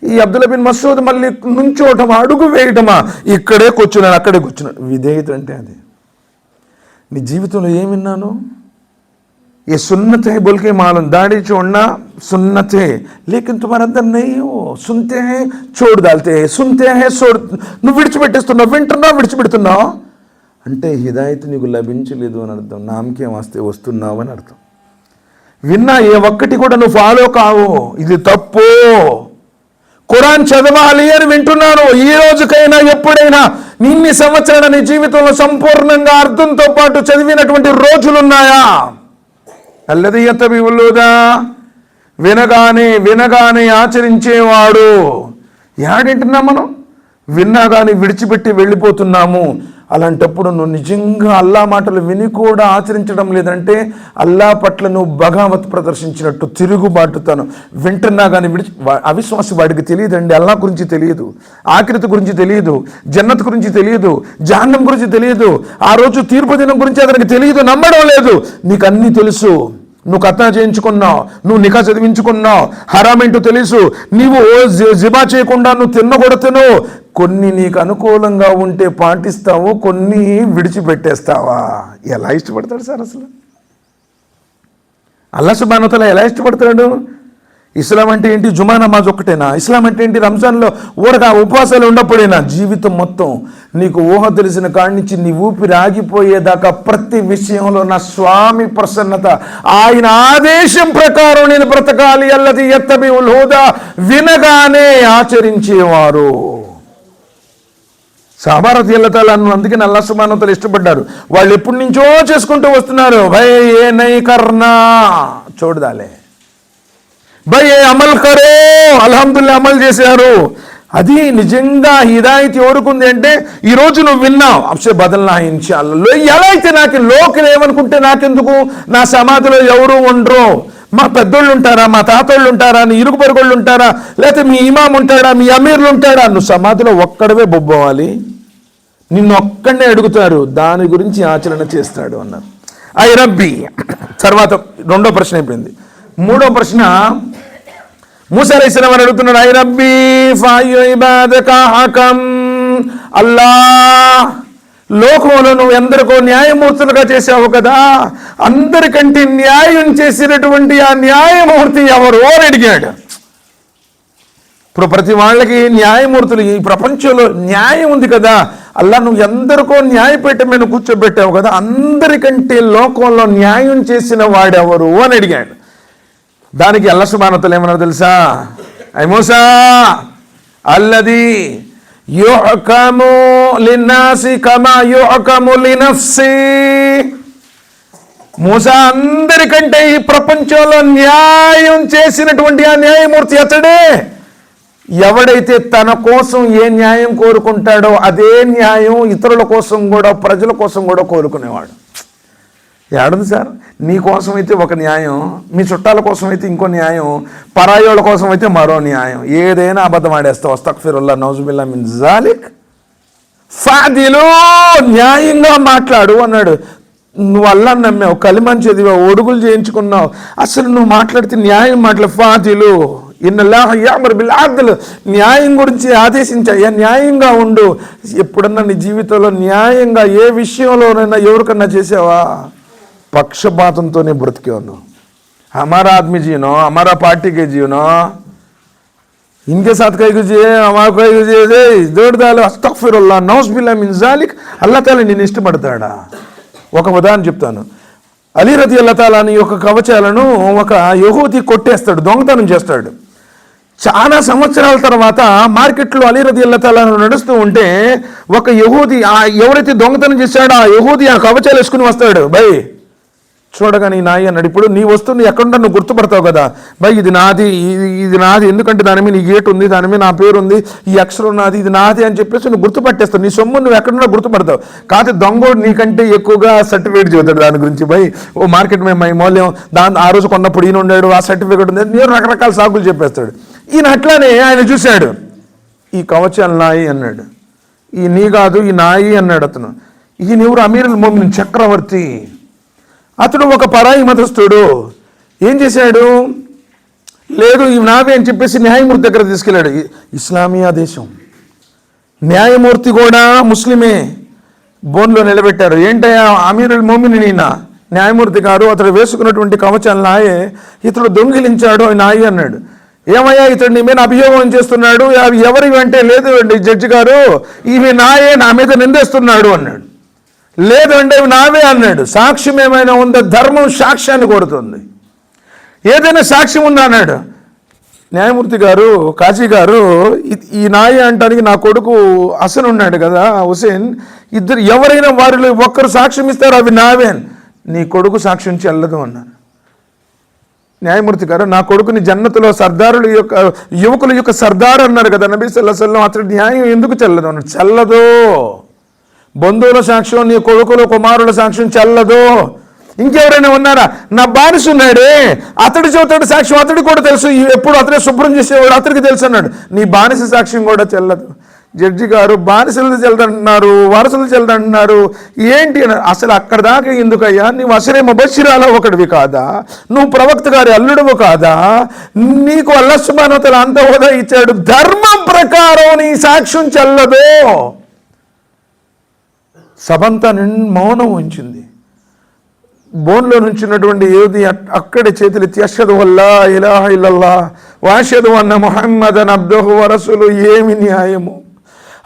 ఈ అబ్దుల్లా బిన్ మసూద్ మళ్ళీ నుంచోటమా, అడుగు వేయటమా, అక్కడే కూర్చున్నాడు. విధేయత అంటే అది. నీ జీవితంలో ఏం విన్నాను? ये सुन्नत है बोल के मालूम, दाढ़ी छोड़ना सुन्नत है, लेकिन तुम्हारे अंदर नहीं हो, सुनते हैं छोड़ डालते हैं, सुनते हैं छोड़, నువ్వు విడిచిపెట్టేస్తున్నావు, విడిచిపెడుతున్నావు అంటే హిదాయత్ నీకు లభించలేదు అని అర్థం, నామకే వస్తే వస్తున్నావు అని అర్థం. విన్నా ఏ ఒక్కటి కూడా నువ్వు ఫాలో కావు, ఇది తప్పు. ఖురాన్ చదవాలి అని వింటున్నాను, ఈ రోజుకైనా ఎప్పుడైనా ఇన్ని సంవత్సరాల నీ జీవితంలో సంపూర్ణంగా అర్థంతో పాటు చదివినటువంటి రోజులున్నాయా? అల్లదీ యత్తబిఉల్ హుదా, వినగానే ఆచరించేవాడు. ఏడంటున్నాం మనం? విన్నా కానీ విడిచిపెట్టి వెళ్ళిపోతున్నాము. అలాంటప్పుడు నువ్వు నిజంగా అల్లా మాటలు విని కూడా ఆచరించడం లేదంటే అల్లా పట్ల నువ్వు బగావత్ ప్రదర్శించినట్టు, తిరుగుబాటుతాను. వింటున్నా కానీ అవిశ్వాసి, వాడికి తెలియదండి, అల్లా గురించి తెలియదు, ఆఖిరత్ గురించి తెలియదు, జన్నత్ గురించి తెలియదు, జహన్నం గురించి తెలియదు, ఆ రోజు తీర్పు దినం గురించి అతనికి తెలియదు, నమ్మడం లేదు. నీకు అన్నీ తెలుసు, నువ్వు కథ చేయించుకున్నావు, నువ్వు నికా చదివించుకున్నావు, హరాం ఏంటో తెలుసు, నీవు జిబా చేయకుండా నువ్వు తినకూడదు. కొన్ని నీకు అనుకూలంగా ఉంటే పాటిస్తావు, కొన్ని విడిచిపెట్టేస్తావా? ఎలా ఇష్టపడతాడు సార్ అసలు? అల్లాహ్ సుబ్హానహు వ తఆలా ఎలా ఇష్టపడతాడు? ఇస్లాం అంటే ఏంటి? జుమా నమాజ్ ఒక్కటేనా? ఇస్లాం అంటే ఏంటి? రంజాన్లో ఊరగా ఉపవాసాలు ఉన్నప్పుడేనా? జీవితం మొత్తం నీకు ఊహ తెలిసిన కాడి నుంచి నీ ఊపిరి ఆగిపోయేదాకా ప్రతి విషయంలో నా స్వామి ప్రసన్నత, ఆయన ఆదేశం ప్రకారం నేను బ్రతకాలి. అల్లదీ యత్తబిఉల్ హుదా, వినగానే ఆచరించేవారు. సహాబా రదియల్లాహు తఆలా అన్హు అందుకని అల్లాహ్ సుబ్హానహు వ తఆలా ఇష్టపడ్డారు. వాళ్ళు ఎప్పటి నుంచో చేసుకుంటూ వస్తున్నారు. భయ్ ఏ నై కర్నా చూడదాలే, భయ్ ఏ అమల్ కరో, అల్హమ్దులిల్లాహ్ అమలు చేశారు. అది నిజంగా హిదాయత్ ఎవరుకుంది అంటే ఈరోజు నువ్వు విన్నావు అప్సే బదల్నా ఇన్షాల్లో. ఎలా అయితే నాకు లోకలు ఏమనుకుంటే నాకెందుకు, నా సమాధిలో ఎవరు ఉండరు, మా పెద్దోళ్ళు ఉంటారా, మా తాతోళ్ళు ఉంటారా, నీ ఇరుగు పొరుగుళ్ళు ఉంటారా, లేకపోతే మీ ఇమాం ఉంటాడా, మీ అమీర్లు ఉంటాడా, నువ్వు సమాధిలో ఒక్కడవే బొబ్బవాలి, నిన్ను ఒక్కడనే అడుగుతారు, దాని గురించి ఆచరణ చేస్తాడు అన్నారు. ఐ రబ్బీ. తర్వాత రెండో ప్రశ్న అయిపోయింది. మూడో ప్రశ్న మూసా అలైహిస్సలాం వారు అడుగుతున్నాడు, ఐ రబ్బీ ఫాయు ఇబాదక హకం. అల్లా, లోకంలో నువ్వు ఎందరికో న్యాయమూర్తులుగా చేసావు కదా, అందరికంటే న్యాయం చేసినటువంటి ఆ న్యాయమూర్తి ఎవరు అని అడిగాడు. ఇప్పుడు ప్రతి వాళ్ళకి న్యాయమూర్తులు ఈ ప్రపంచంలో న్యాయం ఉంది కదా, అల్లా నువ్వు ఎందరికో న్యాయపీఠం మీద కూర్చోబెట్టావు కదా, అందరికంటే లోకంలో న్యాయం చేసిన వాడెవరు అని అడిగాడు. దానికి అల్లాహ్ సుబ్హానహు వ తఆలా ఏమన్నారో తెలుసా? ఐ మూసా అల్లదీ యుహకము లిన్నాసి కమా యుహకము లినఫ్సి. మూసా, అందరికంటే ఈ ప్రపంచంలో న్యాయం చేసినటువంటి ఆ న్యాయమూర్తి అతడే. ఎవడైతే తన కోసం ఏ న్యాయం కోరుకుంటాడో అదే న్యాయం ఇతరుల కోసం కూడా, ప్రజల కోసం కూడా కోరుకునేవాడు. ఏడుంది సార్, నీ కోసం అయితే ఒక న్యాయం, మీ చుట్టాల కోసం అయితే ఇంకో న్యాయం, పరాయోళ్ళ కోసం అయితే మరో న్యాయం. ఏదైనా అబద్ధం ఆడేస్తావు. అస్తగ్ఫిరుల్లాహ్, నౌజుబిల్లాహ్ మిన్ జాలిక్. ఫాదిలు, న్యాయంగా మాట్లాడు అన్నాడు. నువ్వు అల్లాహ్ని నమ్మావు, కలిమాను చదివావు, ఒడుగులు చేయించుకున్నావు, అసలు నువ్వు మాట్లాడితే న్యాయం మాట్లాడు. ఫాదిలు ఇన్నల్లాహ యఅమురు బిల్ అద్ల్, న్యాయం గురించి ఆదేశించాయా, న్యాయంగా ఉండు. ఎప్పుడన్నా నీ జీవితంలో న్యాయంగా ఏ విషయంలోనైనా ఎవరికన్నా చేసావా? పక్షపాతంతోనే బ్రతికే ఉన్నావు. हमारा आदमी जियो, हमारा पार्टी के जियो, इनके साथ कई गुजे, हमारा कई गुजे, जोड़ डालो अस्तगफिरुल्लाह नौज़ुबिल्लाह मिन ज़ालिक. అల్లాహ్ తాలా నిన్ను ఇష్టపడతాడా? ఒక ఉదాహరణ చెప్తాను. అలీ రదియల్లాహు తాలా అని ఒక కవచాలను ఒక యహూదీ కొట్టేస్తాడు, దొంగతనం చేస్తాడు. చాలా సంవత్సరాల తర్వాత మార్కెట్లో అలీ రదియల్లాహు తాలా నడుస్తూ ఉంటే ఒక యహూదీ, ఎవరైతే దొంగతనం చేశాడో ఆ యహూదీ ఆ కవచాలు వేసుకుని వస్తాడు. బై చూడగానే నాయి అన్నాడు, ఇప్పుడు నీ వస్తువుని ఎక్కడుంటా నువ్వు గుర్తుపడతావు కదా, బై ఇది నాది, ఇది నాది, ఎందుకంటే దాని మీద నీ గేట్ ఉంది, దాని మీద నా పేరు ఉంది, ఈ అక్షరం నాది, ఇది నాది అని చెప్పేసి నువ్వు గుర్తుపట్టేస్తావు. నీ సొమ్ము నువ్వు ఎక్కడున్నా గుర్తుపడతావు. కాదు దొంగోడు నీకంటే ఎక్కువగా సర్టిఫికేట్ చెబుతాడు దాని గురించి. బై ఓ మార్కెట్ మేము మూల్యం దాని ఆ రోజు కొన్నప్పుడు ఈయన ఉన్నాడు, ఆ సర్టిఫికేట్ ఉంది, నేను రకరకాల సాకులు చెప్పేస్తాడు. ఈయన అట్లానే ఆయన చూశాడు, ఈ కవచాలు నాయి అన్నాడు, ఈ నీ కాదు ఈ నాయి అన్నాడు అతను. ఈయన ఎవరు? అమీరుల్ మోమినీన్ చక్రవర్తి. అతడు ఒక పరాయి మతస్థుడు. ఏం చేశాడు? లేదు ఇవి నావే అని చెప్పేసి న్యాయమూర్తి దగ్గర తీసుకెళ్ళాడు. ఇస్లామియా దేశం, న్యాయమూర్తి కూడా ముస్లిమే. బోన్లో నిలబెట్టారు. ఏంటయ్యా అమీరుల్ మోమినీన్ న్యాయమూర్తి గారు, అతడు వేసుకున్నటువంటి కవచాలు నాయే, ఇతడు దొంగిలించాడు నాయి అన్నాడు. ఏమయ్యా ఇతడు నీ మీద అభియోగం చేస్తున్నాడు, అవి ఎవరివి అంటే, లేదు జడ్జి గారు ఇవి నాయే, నా మీద నిందేస్తున్నాడు అన్నాడు. లేదు అంటే ఇవి నావే అన్నాడు. సాక్ష్యం ఏమైనా ఉందా? ధర్మం సాక్ష్యాన్ని కోరుతుంది, ఏదైనా సాక్ష్యం ఉందా అన్నాడు. న్యాయమూర్తి గారు, కాజీ గారు, ఈ నాయ అంటానికి నా కొడుకు హసన్ ఉన్నాడు కదా, హుసేన్, ఇద్దరు ఎవరైనా వారిలో ఒక్కరు సాక్ష్యం ఇస్తారు, అవి నావే. నీ కొడుకు సాక్ష్యం చెల్లదు అన్నాను. న్యాయమూర్తి గారు, నా కొడుకుని జన్నతులో సర్దారుల యొక్క యువకుల యొక్క సర్దారు అన్నారు కదా నబీ సల్లల్లాహు అలైహి వసల్లం, అతడు న్యాయం ఎందుకు చెల్లదు అన్నాడు. చెల్లదు. బంధువుల సాక్ష్యం, నీ కొడుకుల కుమారుల సాక్ష్యం చెల్లదు. ఇంకెవరైనా ఉన్నారా? నా బానిస ఉన్నాడే, అతడు చెబుతాడు సాక్ష్యం, అతడు కూడా తెలుసు, ఎప్పుడు అతడే శుభ్రం చేసేవాడు, అతడికి తెలుసు అన్నాడు. నీ బానిస సాక్ష్యం కూడా చెల్లదు. జడ్జి గారు, బానిసలు చెల్లదంటున్నారు, వారసులు చెల్లదంటున్నారు, ఏంటి అన్నారు. అసలు అక్కడ దాకా ఎందుకయ్యా? నీవు అసలే ముబషిరాలో ఒకటివి కాదా? నువ్వు ప్రవక్త గారి అల్లుడువు కాదా? నీకు అల్లాహ్ సుబ్హానహు వ తఆలా అంత హోదా ఇచ్చాడు, ధర్మం ప్రకారం నీ సాక్ష్యం చెల్లదు. సభంతా మౌనం ఉంచింది. బోన్లో నుంచినటువంటి ఏది అక్కడే చేతులెత్తి అష్హదు అల్లా ఇలాహ ఇల్లల్లాహ్ వ అష్హదు అన్న ముహమ్మదన్ అబ్దుహు వ రసూలుహు. ఏమి న్యాయము!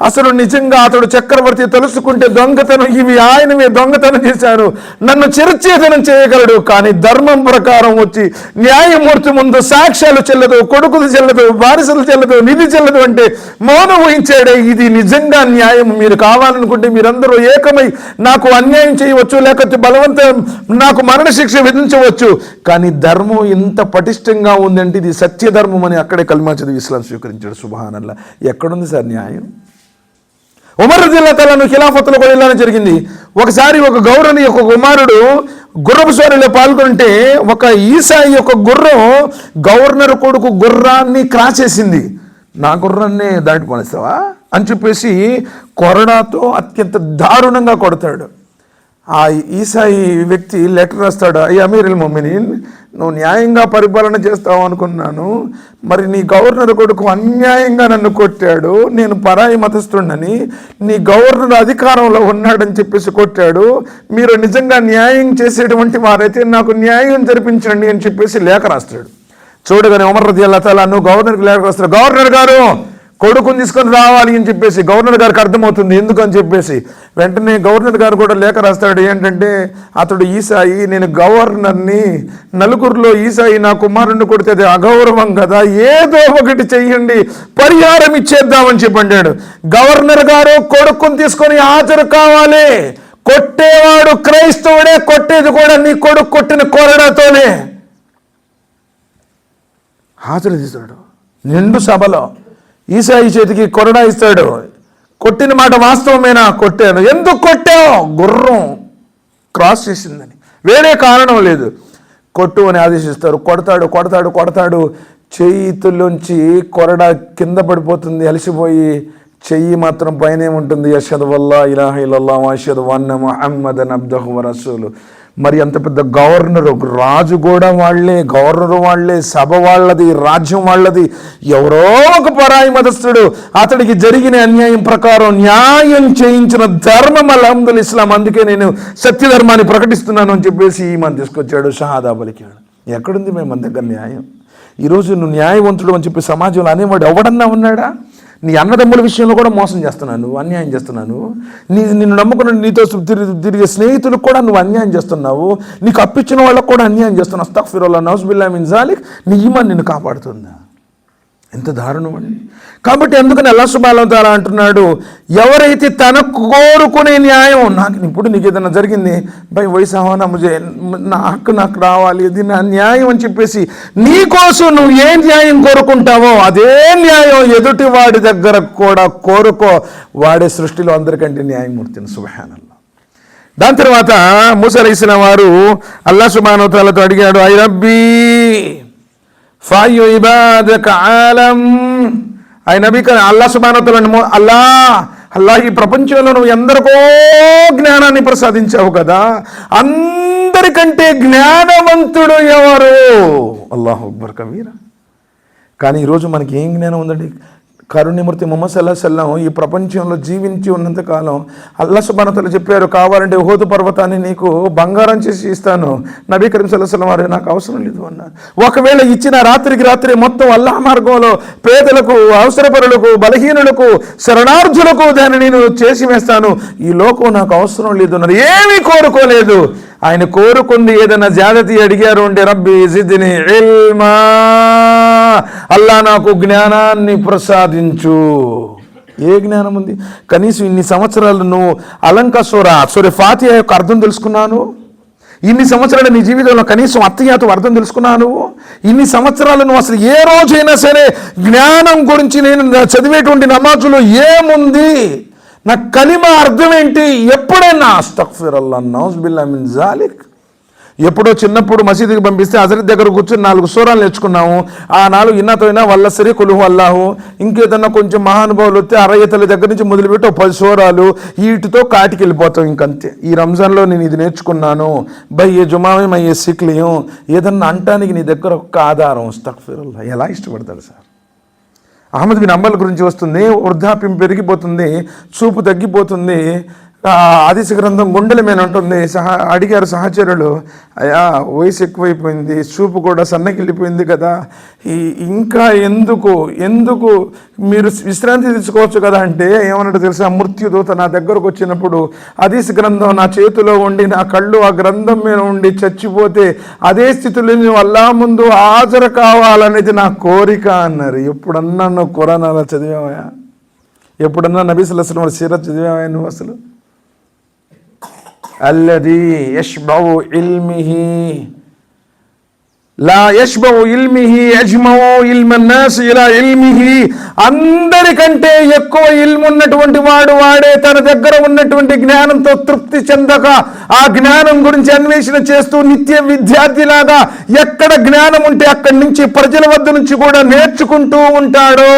అసలు నిజంగా అతడు చక్రవర్తి తెలుసుకుంటే దొంగతనం ఇవి ఆయనవే దొంగతనం చేశారు, నన్ను చిరచ్ఛేదనం చేయగలడు. కానీ ధర్మం ప్రకారం వచ్చి న్యాయమూర్తి ముందు సాక్ష్యాలు చెల్లదు, కొడుకులు చెల్లదు, వారసులు చెల్లదు, నిధి చెల్లదు అంటే మౌనం వహించాడే. ఇది నిజంగా న్యాయం. మీరు కావాలనుకుంటే మీరందరూ ఏకమై నాకు అన్యాయం చేయవచ్చు, లేకపోతే బలవంతం నాకు మరణశిక్ష విధించవచ్చు. కానీ ధర్మం ఇంత పటిష్టంగా ఉందంటే ఇది సత్యధర్మం అని అక్కడే కల్మా చదివి ఇస్లాం స్వీకరించాడు. సుబ్హానల్లాహ్. ఎక్కడుంది సార్ న్యాయం? ఉమర్ రజియల్లాహు తాలా ఖిలాఫత్లో కూడా ఇలానే జరిగింది. ఒకసారి ఒక గౌరని యొక్క కుమారుడు గుర్రపు స్వారీలో పాల్గొంటే ఒక ఈసాయి యొక్క గుర్రం గవర్నర్ కొడుకు గుర్రాన్ని క్రాసేసింది. నా గుర్రాన్ని దాటిపోనిస్తావా అని చెప్పేసి కొరడాతో అత్యంత దారుణంగా కొడతాడు. ఆ ఈసాయి వ్యక్తి లెటర్ రాస్తాడు, అయ్యా అమీరుల్ మొమినీన్, నువ్వు న్యాయంగా పరిపాలన చేస్తావు అనుకున్నాను, మరి నీ గవర్నర్ కొడుకు అన్యాయంగా నన్ను కొట్టాడు, నేను పరాయి మతస్థుడినని, నీ గవర్నర్ అధికారంలో ఉన్నాడని చెప్పేసి కొట్టాడు, మీరు నిజంగా న్యాయం చేసేటువంటి వారైతే నాకు న్యాయం జరిపించండి అని చెప్పేసి లేఖ రాస్తాడు. చూడగానే ఉమర్ రజియల్లాహు తాలా గవర్నర్కి లేఖ రాస్తాడు, గవర్నర్ గారు కొడుకుని తీసుకొని రావాలి అని చెప్పేసి. గవర్నర్ గారికి అర్థమవుతుంది ఎందుకని చెప్పేసి. వెంటనే గవర్నర్ గారు కూడా లేఖ రాస్తాడు. ఏంటంటే అతడు ఈసాయి, నేను గవర్నర్ని, నలుగురిలో ఈసాయి నా కుమారుడిని కొడితే అది అగౌరవం కదా, ఏదో ఒకటి చెయ్యండి, పరిహారం ఇచ్చేద్దామని చెప్పంటాడు. గవర్నర్ గారు కొడుకుని తీసుకొని హాజరు కావాలి. కొట్టేవాడు క్రైస్తవుడే, కొట్టేది కూడా నీ కొడుకు కొట్టిన కొరడాతోనే. హాజరు తీస్తాడు నిండు సభలో. ఈసాయి చేతికి కొరడా ఇస్తాడు. కొట్టిన మాట వాస్తవమేనా? కొట్టాను. ఎందుకు కొట్టావు? గుర్రం క్రాస్ చేసిందని, వేరే కారణం లేదు. కొట్టు అని ఆదేశిస్తారు. కొడతాడు కొడతాడు కొడతాడు. చేతుల్లోంచి కొరడా కింద పడిపోతుంది. అలసిపోయి చెయ్యి మాత్రం పైనే ఉంటుంది. అష్హదు అల్లా ఇలాహ ఇల్లల్లాహ్ వ అష్హదు అన్న ముహమ్మదన్ అబ్దుహు వ రసూలు. మరి అంత పెద్ద గవర్నరు, రాజు కూడా వాళ్లే, గవర్నరు వాళ్లే, సభ వాళ్ళది, రాజ్యం వాళ్ళది. ఎవరో ఒక పరాయి మతస్థుడు అతడికి జరిగిన అన్యాయం ప్రకారం న్యాయం చేయించిన ధర్మం అల్హమ్దుల్ ఇస్లాం. అందుకే నేను సత్యధర్మాన్ని ప్రకటిస్తున్నాను అని చెప్పేసి ఈమాన్ తీసుకొచ్చాడు, షహాదా పలికాడు. ఎక్కడుంది మేము మన దగ్గర న్యాయం? ఈరోజు నువ్వు న్యాయవంతుడు అని చెప్పి సమాజంలో అనేవాడు ఎవడన్నా ఉన్నాడా? నీ అన్నదమ్ముల విషయంలో కూడా మోసం చేస్తున్నాను, అన్యాయం చేస్తున్నాను. నిన్ను నమ్ముకున్న నీతో తిరిగే స్నేహితులకు కూడా నువ్వు అన్యాయం చేస్తున్నావు. నీకు అప్పించిన వాళ్ళకు కూడా అన్యాయం చేస్తున్నావు. అస్తగ్ఫిరుల్లాహ్ నౌజుబిల్లాహి మిన్ జాలిక్. నీ ఈమాన్ నిన్ను కాపాడుతుందా? ఎంత దారుణం అండి. కాబట్టి అందుకని అల్లాహ్ సుబ్హానహు వ తఆలా అంటున్నాడు, ఎవరైతే తనకు కోరుకునే న్యాయం, నాకు ఇప్పుడు నీకు ఏదైనా జరిగింది, బై వైసాహనా ముజే, నా హక్కు నాకు రావాలి, ఇది నా న్యాయం అని చెప్పేసి నీకోసం నువ్వు ఏ న్యాయం కోరుకుంటావో అదే న్యాయం ఎదుటి వాడి దగ్గర కూడా కోరుకో. వాడే సృష్టిలో అందరికంటే న్యాయమూర్తిని. సుబ్హానల్లాహ్. దాని తర్వాత మూసా అలైహిస్సలాం వారు అల్లాహ్ సుబ్హానహు వ తఆలాతో అడిగాడు, ఐ రబ్బీ ఫాయు ఇబాదక ఆలం. ఆయన నబీ అల్లాహ్ సుబ్హానహు వ తఆలా, అల్లాహ్ ఈ ప్రపంచంలో నువ్వు ఎందరికో జ్ఞానాన్ని ప్రసాదించావు కదా, అందరికంటే జ్ఞానవంతుడు ఎవరు? అల్లాహు అక్బర్ కబీరా. కానీ ఈరోజు మనకి ఏం జ్ఞానం ఉందండి? కరుణ్యమూర్తి ముహమ్మద్ సల్లల్లాహు అలైహి వసల్లం ఈ ప్రపంచంలో జీవించి ఉన్నంతకాలం అల్లాహ్ సుబ్హానహు వ తఆలా చెప్పారు, కావాలంటే ఉహుద్ పర్వతాన్ని నీకు బంగారం చేసి ఇస్తాను. నబీ కరీం సల్లల్లాహు అలైహి వసల్లం వారు నాకు అవసరం లేదు అన్నారు. ఒకవేళ ఇచ్చిన రాత్రికి రాత్రి మొత్తం అల్లాహ్ మార్గంలో పేదలకు, అవసరపరులకు, బలహీనులకు, శరణార్థులకు దాన్ని నేను చేసి వేస్తాను. ఈ లోకం నాకు అవసరం లేదు అన్నారు. ఏమీ కోరుకోలేదు. ఆయన కోరుకుంది ఏదైనా జాగ్రత్త అడిగారు అంటే రబ్బీ జిద్ని ఇల్మా, అల్లా నాకు జ్ఞానాన్ని ప్రసాదించు. ఏ జ్ఞానం ఉంది? కనీసం ఇన్ని సంవత్సరాలు నువ్వు అలంకా సూర ఫాతిహా యొక్క అర్థం తెలుసుకున్నాను. ఇన్ని సంవత్సరాలు నీ జీవితంలో కనీసం అత్తయ్యతో అర్థం తెలుసుకున్నాను. ఇన్ని సంవత్సరాలు నువ్వు అసలు ఏ రోజైనా సరే జ్ఞానం గురించి నేను చదివేటువంటి నమాజులో ఏముంది, నా కలిమా అర్థం ఏంటి, ఎప్పుడైనా అస్తగ్ఫిరుల్లాహ్ నౌజుబిల్లాహి మిన్ జాలిక్. ఎప్పుడో చిన్నప్పుడు మసీదుకి పంపిస్తే హజరత్ దగ్గర కూర్చొని 4 సూరాలు నేర్చుకున్నాము. ఆ 4 ఇన్నతోయినా వల్లసరి కులుహు అల్లాహు, ఇంకేదన్నా కొంచెం మహానుభావులు వస్తే అరయ్యతల దగ్గర నుంచి మొదలుపెట్టి 10 సూరాలు, వీటితో కాటికి వెళ్ళిపోతాం. ఇంకంతే. ఈ రంజాన్లో నేను ఇది నేర్చుకున్నాను, బయ్యే జుమామే మయ్యే సిక్లియం. ఏదన్నా అంటానికి నీ దగ్గర ఒక్క ఆధారం. అస్తగ్ఫిరుల్లాహ్. ఎలా ఇష్టపడతాడు సార్? అహ్మద్ బిన్ అంబల్ గురించి వస్తుంది, వృద్ధాప్యం పెరిగిపోతుంది, చూపు తగ్గిపోతుంది, ఆదిశ గ్రంథం గుండెల మీద ఉంటుంది. అడిగారు సహచరులు, అయ్యా వయసు ఎక్కువైపోయింది, చూపు కూడా సన్నగిల్లిపోయింది కదా, ఇంకా ఎందుకు మీరు విశ్రాంతి తీసుకోవచ్చు కదా అంటే ఏమన్నట్టు తెలుసా, మృత్యుదూత నా దగ్గరకు వచ్చినప్పుడు ఆదిశ గ్రంథం నా చేతిలో ఉండి నా కళ్ళు ఆ గ్రంథం మీద ఉండి చచ్చిపోతే అదే స్థితిలో నువ్వు అల్లా ముందు హాజరు కావాలనేది నా కోరిక అన్నారు. ఎప్పుడన్నా నువ్వు ఖురాన్ అలా చదివావా? ఎప్పుడన్నా నబీ సల్లల్లాహు అలైహి వసల్లం సీరత్ చదివావా నువ్వు? అసలు అల్లదీ యష్బౌ ఇల్మిహి లా యష్బౌ ఇల్మిహి యజ్మౌ ఇల్మన్ నాస్ ఇలా ఇల్మిహి. అందరికంటే ఎక్కువ ఇల్ము ఉన్నటువంటి వాడే తన దగ్గర ఉన్నటువంటి జ్ఞానంతో తృప్తి చెందక ఆ జ్ఞానం గురించి అన్వేషణ చేస్తూ నిత్య విద్యార్థిలాగా ఎక్కడ జ్ఞానం ఉంటే అక్కడి నుంచి ప్రజల వద్ద నుంచి కూడా నేర్చుకుంటూ ఉంటాడో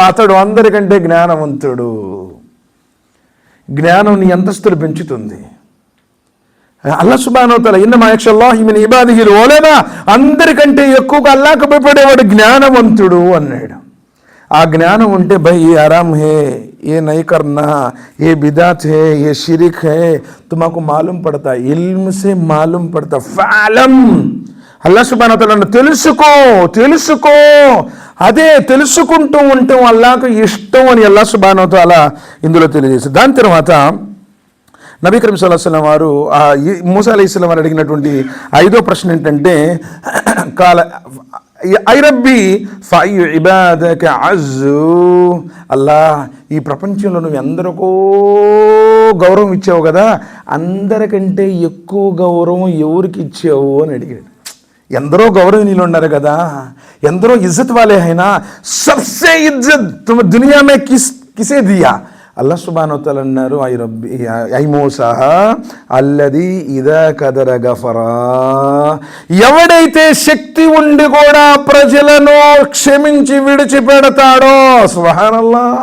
అతడు అందరికంటే జ్ఞానవంతుడు. జ్ఞానం నీ అంతస్తులు పెంచుతుంది. అల్లాహ్ సుబ్హానహు వ తఆలా ఇన్నమా యఖ్షాల్లాహి మిన్ ఇబాదిహిల్ ఉలమా, అందరికంటే ఎక్కువగా అల్లాహ్కు భయపడేవాడు జ్ఞానవంతుడు అన్నాడు. ఆ జ్ఞానం ఉంటే భయ్ ఏ ఆరామ్ హే, ఏ నై కర్నా, ఏ బిదాత్ హే, ఏ షిరిక్ హే తుమకు మాలూమ్ పడతా, ఇల్మ్ సే మాలూమ్ పడతా. ఫాలం, అల్లాహ్ సుబ్హానహు వ తఆలా తెలుసుకో. అదే తెలుసుకుంటూ ఉంటాం అల్లాహ్కు ఇష్టం అని అల్లాహ్ సుబ్హానహు వ తఆలా ఇందులో తెలియజేశారు. దాని తర్వాత నబీ కరీం సల్లల్లాహు అలైహి వసల్లం వారు మూసా అలైహిస్సలాం వారు అడిగినటువంటి 5వ ప్రశ్న ఏంటంటే, కాల ఐ రబ్బీ ఫఅయ్యు ఇబాదక అజ్జు. అల్లా, ఈ ప్రపంచంలో నువ్వు ఎందరికో గౌరవం ఇచ్చావు కదా, అందరికంటే ఎక్కువ గౌరవం ఎవరికి ఇచ్చావు అని అడిగాడు. ఎందరో గౌరవనీయులు ఉన్నారు కదా, ఎందరో ఇజ్జత్ వాలే అయినా సబ్సే ఇజ్జత్ తుమ్ దునియా మే కిసే దియా. అల్లాహ్ సుబ్హానహు వ తఆలా అన్నారు, ఐ మూసా అల్లదీ ఇదా కదర గఫరా. ఎవడైతే శక్తి ఉండి కూడా ప్రజలను క్షమించి విడిచిపెడతాడో, సుబ్హానల్లాహ్,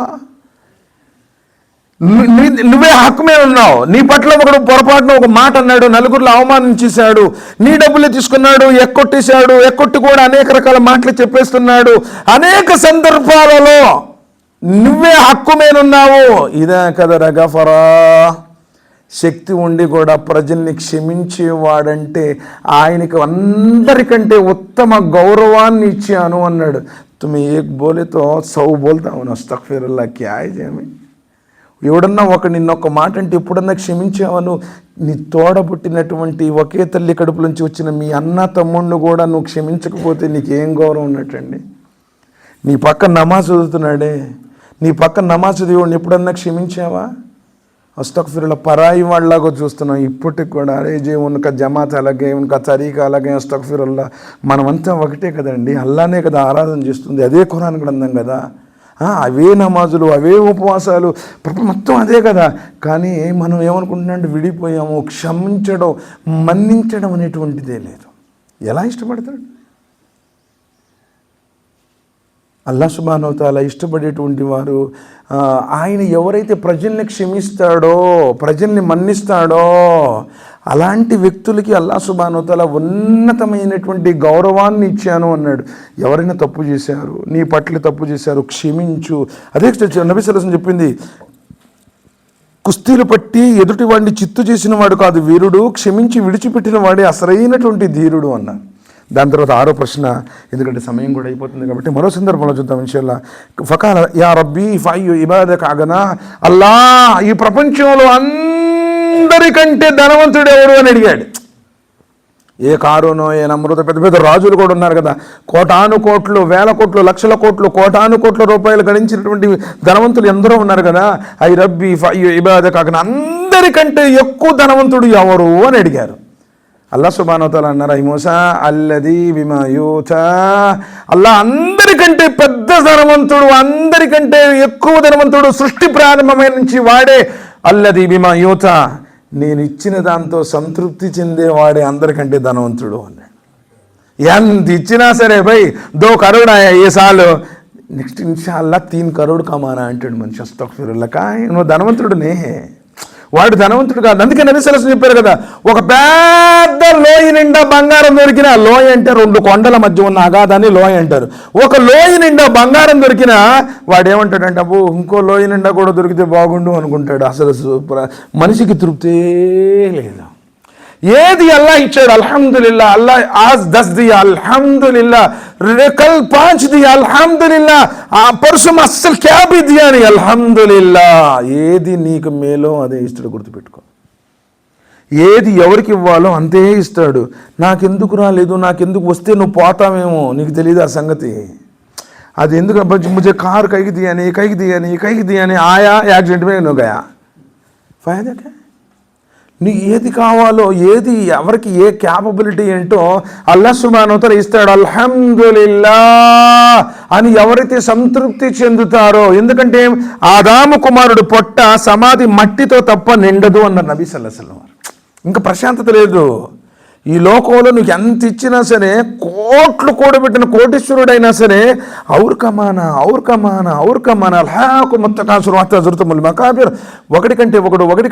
నువ్వే హక్కుమే ఉన్నావు. నీ పట్ల ఒకడు పొరపాటున ఒక మాట అన్నాడు, నలుగురిలో అవమానించేశాడు, నీ డబ్బులు తీసుకున్నాడు, ఎక్కొట్టి కూడా అనేక రకాల మాటలు చెప్పేస్తున్నాడు. అనేక సందర్భాలలో నువ్వే హక్కు మీదున్నావు. ఇదా కదర గఫరా, శక్తి ఉండి కూడా ప్రజల్ని క్షమించేవాడంటే ఆయనకు అందరికంటే ఉత్తమ గౌరవాన్ని ఇచ్చాను అన్నాడు. తుమ్మే ఏక్ బోలేతో 100 బోల్తా హూ, అస్తగ్ఫిరుల్లాహ్ క్యా హై జేమి. ఎవడన్నా నిన్నొక్క మాట అంటే ఎప్పుడన్నా క్షమించావను? నీ తోడబుట్టినటువంటి ఒకే తల్లి కడుపు నుంచి వచ్చిన మీ అన్న తమ్ముడిని కూడా నువ్వు క్షమించకపోతే నీకేం గౌరవం ఉన్నట్టండి? నీ పక్కన నమాజ్ చదువుతున్నాడే, నీ పక్కన నమాజ్ చదివాడిని ఎప్పుడన్నా క్షమించావా? అస్తగ్ఫిరుల్లాహ్, పరాయి వాళ్ళలాగా చూస్తున్నాం ఇప్పటికి కూడా. అరే జే ఉన్కా జమాత్ అలాగే, ఉన్కా తరీకా అలాగే, అస్తగ్ఫిరుల్లాహ్. మనమంతా ఒకటే కదండి, అల్లానే కదా ఆరాధన చేస్తుంది, అదే ఖురాన్ గ్రంథం కదా, అవే నమాజులు, అవే ఉపవాసాలు, మొత్తం అదే కదా. కానీ మనం ఏమనుకుంటున్నాం అంటే విడిపోయాము, క్షమించడం మన్నించడం అనేటువంటిదే లేదు. ఎలా ఇష్టపడతాడు? అల్లాహ్ సుబ్హానహు వ తఆలా ఇష్టపడేటువంటి వారు ఆయన ఎవరైతే ప్రజల్ని క్షమిస్తాడో, ప్రజల్ని మన్నిస్తాడో అలాంటి వ్యక్తులకి అల్లాహ్ సుబ్హానహు వ తఆలా ఉన్నతమైనటువంటి గౌరవాన్ని ఇచ్చాను అన్నాడు. ఎవరైనా తప్పు చేశారు, నీ పట్ల తప్పు చేశారు, క్షమించు. అదే నబీ సల్లల్లాహు అలైహి వసల్లం చెప్పింది, కుస్తీలు పట్టి ఎదుటి వాడిని చిత్తు చేసిన వాడు కాదు వీరుడు, క్షమించి విడిచిపెట్టిన వాడే అసలైనటువంటి ధీరుడు అన్నారు. దాని తర్వాత 6వ ప్రశ్న, ఎందుకంటే సమయం కూడా అయిపోతుంది కాబట్టి మరో సందర్భంలో చూద్దాం ఇన్షాల్లా. ఫకాల యా రబ్బీ ఫఅయ్యు ఇబాదక అగనా. అల్లా, ఈ ప్రపంచంలో అందరికంటే ధనవంతుడు ఎవరు అని అడిగాడు. ఏ కారునో, ఏ నమ్రత, పెద్ద పెద్ద రాజులు కూడా ఉన్నారు కదా, కోటాను కోట్లు, వేల కోట్లు, లక్షల కోట్లు, కోటాను కోట్ల రూపాయలు గడించినటువంటి ధనవంతులు ఎందరో ఉన్నారు కదా. ఐ రబ్బీ ఫఅయ్యు ఇబాదక అగనా, అందరికంటే ఎక్కువ ధనవంతుడు ఎవరు అని అడిగారు. అల్లాహ్ సుబ్హానహు వ తఆలా అన్నారు, ఐ మూసా అల్లదీ బిమా యూతా. అల్లాహ్ అందరికంటే పెద్ద ధనవంతుడు, అందరికంటే ఎక్కువ ధనవంతుడు, సృష్టి ప్రారంభమైన నుంచి వాడే. అల్లదీ బిమా యూతా, నేను ఇచ్చిన దాంతో సంతృప్తి చెందేవాడే అందరికంటే ధనవంతుడు అన్నాడు. ఎంత ఇచ్చినా సరే భయ్ 2 కరోడ్ ఆయా ఏ సాలు, నెక్స్ట్ ఇన్షాల్లా 3 కరోడ్ కమానా అంటాడు మనిషి. అస్తగ్ఫిరుల్లాహ్, నువ్వు ధనవంతుడునే, వాడు ధనవంతుడు కాదు. అందుకే నబీ సల్లల్లాహు అలైహి వసల్లం చెప్పారు కదా, ఒక పెద్ద లోయ నిండా బంగారం దొరికిన, లోయ అంటే 2 కొండల మధ్య ఉన్న అగాధాన్ని లోయ అంటారు. ఒక లోయ నిండా బంగారం దొరికినా వాడు ఏమంటాడంటే, అబ్బో ఇంకో లోయ నిండా కూడా దొరికితే బాగుండు అనుకుంటాడు. అసలు మనిషికి తృప్తే లేదు. ఏది అల్లా ఇచ్చాడు అల్హమ్దులిల్లా, అల్లా ఆజ్ 10 దియా అల్హమ్దులిల్లా, కల్ 5 దియా అల్హమ్దులిల్లా, పర్సుం అస్సలు క్యా భీ దియా ని అల్హమ్దులిల్లా. ఏది నీకు మేలో అదే ఇస్తాడు, గుర్తుపెట్టుకో. ఏది ఎవరికి ఇవ్వాలో అంతే ఇస్తాడు. నాకెందుకు రాలేదు, నాకెందుకు వస్తే నువ్వు పోతావేమో, నీకు తెలియదు ఆ సంగతి. అది ఎందుకు ముझे कार कहीं दिया नहीं आया एक्सीडेंट में हो गया, फायदा क्या? నీకు ఏది కావాలో, ఏది ఎవరికి ఏ క్యాపబిలిటీ ఏంటో అల్లాహ్ సుబ్హానహు వ తఆలా ఇస్తాడు. అల్హమ్దులిల్లా అని ఎవరైతే సంతృప్తి చెందుతారో, ఎందుకంటే ఆదాము కుమారుడు పొట్ట సమాధి మట్టితో తప్ప నిండదు అన్నారు నబీ సల్లల్లాహు అలైహి వసల్లం. ఇంకా ప్రశాంతత లేదు. ఈ లోకంలో నువ్వు ఎంత ఇచ్చినా సరే, కోట్లు కూడబెట్టిన కోటీశ్వరుడైనా సరే, ఔర్ కమానా అల్హాకు ముత్తకాసురు హత్తా జుర్తుముల్ మకాబిర్, ఒకటి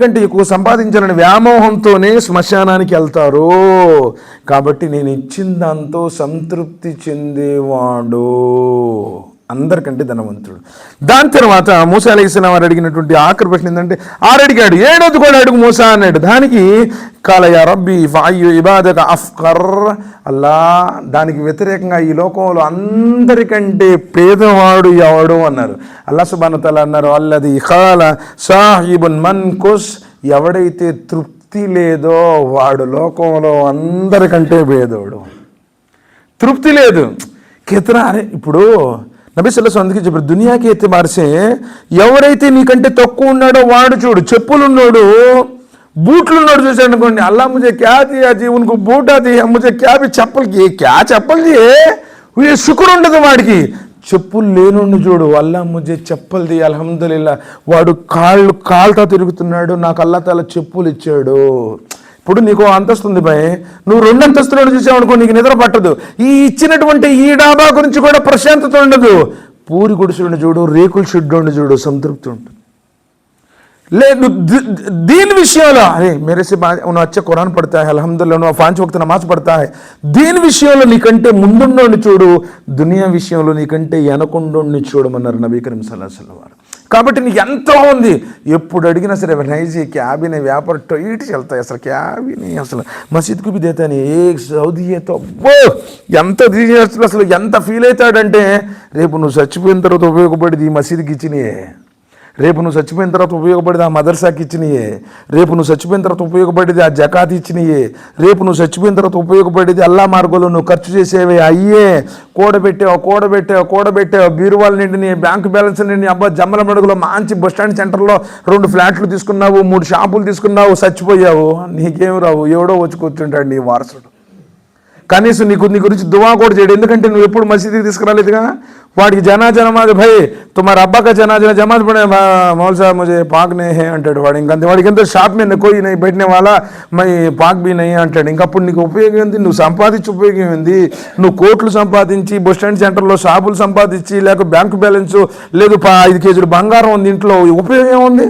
కంటే ఎక్కువ సంపాదించాలని వ్యామోహంతోనే శ్మశానానికి వెళ్తారు. కాబట్టి నేను ఇచ్చిన దాంతో సంతృప్తి చెందేవాడు అందరికంటే ధనవంతుడు. దాని తర్వాత మూసా అలైహిస్సలాం వారు అడిగినటువంటి ఆఖరి ప్రశ్న ఏంటంటే, అడిగాడు 7వ కూడా అడుగు మూసా అన్నాడు. దానికి కాల యా రబ్బీ ఫఅయ్యు ఇబాదక అఫ్కర్, అల్లా దానికి వ్యతిరేకంగా ఈ లోకంలో అందరికంటే పేదవాడు ఎవడు అన్నారు. అల్లాహ్ సుబ్హానహు వ తఆలా అన్నారు, అల్లది ఖాల సాహిబున్ మన్కుస్, ఎవడైతే తృప్తి లేదో వాడు లోకంలో అందరికంటే పేదోడు. తృప్తి లేదు కితనా. అరే ఇప్పుడు నబీ సల్లల్లాహు అలైహి వసల్లం అందుకే చెప్పారు, దునియాకి ఎత్తిబార్ సే ఎవరైతే నీకంటే తక్కువ ఉన్నాడో వాడు చూడు. చెప్పులున్నాడు, బూట్లున్నాడు చూసాడు అనుకోండి, అల్లా ముझे क्या दिया जी उनको बूटा दिया मुझे क्या भी चप्पल की क्या चप्पल दिए శుక్ర్ ఉండదు వాడికి. చెప్పులు లేనుండి చూడు, అల్లా ముझे చప్పల్ ది అల్హమ్దులిల్లా, వాడు కాళ్ళతో తిరుగుతున్నాడు, నాకు అల్లా తాలా చెప్పులు ఇచ్చాడు. ఇప్పుడు నీకు అంతస్తు ఉంది భయ్, నువ్వు 2 అంతస్తులను చూసావు అనుకో, నీకు నిద్ర పట్టదు. ఈ ఇచ్చినటువంటి ఈ డాబా గురించి కూడా ప్రశాంతత ఉండదు. పూరి గుడిసెలను చూడు, రేకుల షెడ్డు చూడు, సంతృప్తి ఉంటుంది. లేదు దీని విషయంలో, అరే మేరే సే అచ్చా ఖురాన్ పడతా హై అల్హమ్దులిల్లా, నువ్వు 5 వక్త నమాజ్ పడతా హై, దీని విషయంలో నీకంటే ముందుండోని చూడు, దునియా విషయంలో నీకంటే వెనకుండోని చూడమన్నారు నబీ కరీం సల్లల్లాహు అలైహి వసల్లం వారు. కాబట్టి నీకు ఎంతో ఉంది, ఎప్పుడు అడిగినా సరే నైజీ క్యాబినే వ్యాపార టైట్ చల్తాయి, అసలు క్యాబినే అసలు మసీద్కు బి దేతాని ఏ సౌదీతో ఎంత తీసేస్తున్నా, అసలు ఎంత ఫీల్ అవుతాడంటే, రేపు నువ్వు చచ్చిపోయిన తర్వాత ఉపయోగపడేది ఈ మసీద్కి ఇచ్చినాయే, రేపు నువ్వు చచ్చిపోయిన తర్వాత ఉపయోగపడేది ఆ మదర్సాకి ఇచ్చినాయే, రేపు నువ్వు చచ్చిపోయిన తర్వాత ఉపయోగపడేది ఆ జకాత్ ఇచ్చినాయే, రేపు నువ్వు చచ్చిపోయిన తర్వాత ఉపయోగపడేది అల్లా మార్గంలో నువ్వు ఖర్చు చేసేవే అయ్యే. కూడబెట్టావు బీరువాల నిండి, బ్యాంకు బ్యాలెన్స్ నిండి, అబ్బా జమ్మల మడుగులో మంచి బస్టాండ్ సెంటర్లో 2 ఫ్లాట్లు తీసుకున్నావు, 3 షాపులు తీసుకున్నావు, చచ్చిపోయావు, నీకేం రావు, ఎవడో వచ్చి కూర్చుంటాడు నీ వారసుడు. కనీసం నీ గురించి దువా కూడా చేయడు, ఎందుకంటే నువ్వు ఎప్పుడు మసీదుకి తీసుకురాలేదుగా. వాడికి జనాజా నమాజ్ భయ్ తుమారా అబ్బా కా జనాజా జమాజ్ పడే మౌల్ సాహబ్ ముझे పాక్ నే హే అంటాడు వాడు. ఇంకంతే, వాడికి ఎంత షాప్ మీద కోయి నై బయటనే వాళ్ళ మై పాక్ బీ నై అంటాడు. ఇంకప్పుడు నీకు ఉపయోగం ఏంది? నువ్వు సంపాదించి ఉపయోగం ఏంది? నువ్వు కోట్లు సంపాదించి బస్ స్టాండ్ సెంటర్లో షాపులు సంపాదించి, లేక బ్యాంకు బ్యాలెన్స్ లేదు, 5 కేజీలు బంగారం ఉంది ఇంట్లో, ఉపయోగం ఏముంది?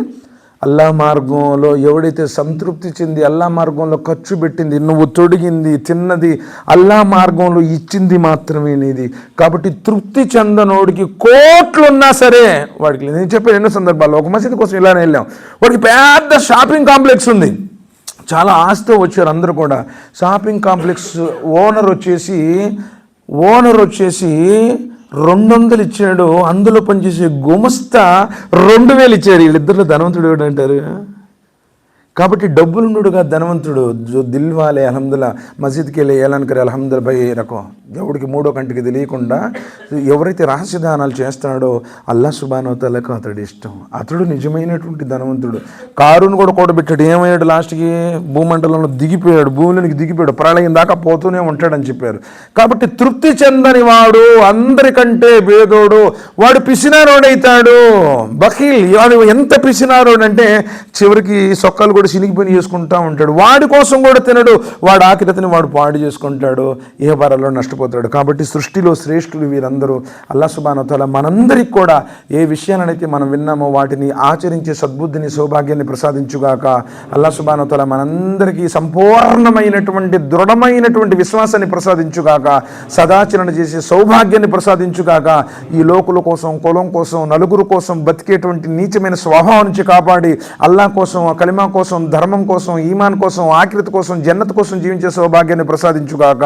అల్లా మార్గంలో ఎవడైతే సంతృప్తి చెంది అల్లా మార్గంలో ఖర్చు పెట్టింది, నువ్వు తొడిగింది, తిన్నది అల్లా మార్గంలో ఇచ్చింది మాత్రమే నీది. కాబట్టి తృప్తి చెందనోడికి కోట్లున్నా సరే వాడికి, నేను చెప్పాను ఎన్నో సందర్భాల్లో, ఒక మసీదు కోసం ఇలానే వెళ్ళాం, వాడికి పెద్ద షాపింగ్ కాంప్లెక్స్ ఉంది, చాలా ఆస్తితో వచ్చారు అందరూ కూడా. షాపింగ్ కాంప్లెక్స్ ఓనర్ వచ్చేసి 200 ఇచ్చాడు, అందులో పనిచేసే గుమస్తా 2000 ఇచ్చాడు. వీళ్ళిద్దరిలో ధనవంతుడు ఎవడు అంటారు? కాబట్టి డబ్బులున్నాడుగా ధనవంతుడు, దిల్ వాలే అల్హమ్దుల్లా మసీద్కి వెళ్ళి ఏలాన్ కరే అల్హమ్దుల్లా భయ్ రకం, ఎవడికి 3వ కంటికి తెలియకుండా ఎవరైతే రహస్యదానాలు చేస్తాడో అల్లాహ్ సుబ్హానహు వ తఆలాకు అతడు ఇష్టం. అతడు నిజమైనటువంటి ధనవంతుడు. కారును కూడా కూడబెట్టాడు, ఏమయ్యాడు లాస్ట్కి? భూమండలంలో దిగిపోయాడు, భూమిలోనికి దిగిపోయాడు, ప్రళయం దాకా పోతూనే ఉంటాడని చెప్పారు. కాబట్టి తృప్తి చెందని వాడు అందరికంటే భేదోడు, వాడు పిసినారోడైతాడు, బఖీల్. వాడు ఎంత పిసినారోడు అంటే చివరికి సొక్కలు కూడా చినిగిపోయి చేసుకుంటూ ఉంటాడు, వాడి కోసం కూడా తినడు, వాడు ఆఖరితని వాడు పాడు చేసుకుంటాడు, ఏ పరాల్లో నష్టపోతాడు. మర్చిపోతాడు. కాబట్టి సృష్టిలో శ్రేష్ఠులు వీరందరూ. అల్లాహ్ సుబ్హానహు వ తఆలా మనందరికి కూడా ఏ విషయాలనైతే మనం విన్నామో వాటిని ఆచరించే సద్బుద్ధిని, సౌభాగ్యాన్ని ప్రసాదించుగాక. అల్లాహ్ సుబ్హానహు వ తఆలా మనందరికీ సంపూర్ణమైనటువంటి దృఢమైనటువంటి విశ్వాసాన్ని ప్రసాదించుగాక. సదాచరణ చేసే సౌభాగ్యాన్ని ప్రసాదించుగాక. ఈ లోకుల కోసం, కులం కోసం, నలుగురు కోసం బతికేటువంటి నీచమైన స్వభావం నుంచి కాపాడి అల్లాహ్ కోసం, కలిమా కోసం, ధర్మం కోసం, ఈమాన్ కోసం, ఆఖిరత్ కోసం, జన్నత్ కోసం జీవించే సౌభాగ్యాన్ని ప్రసాదించుగాక.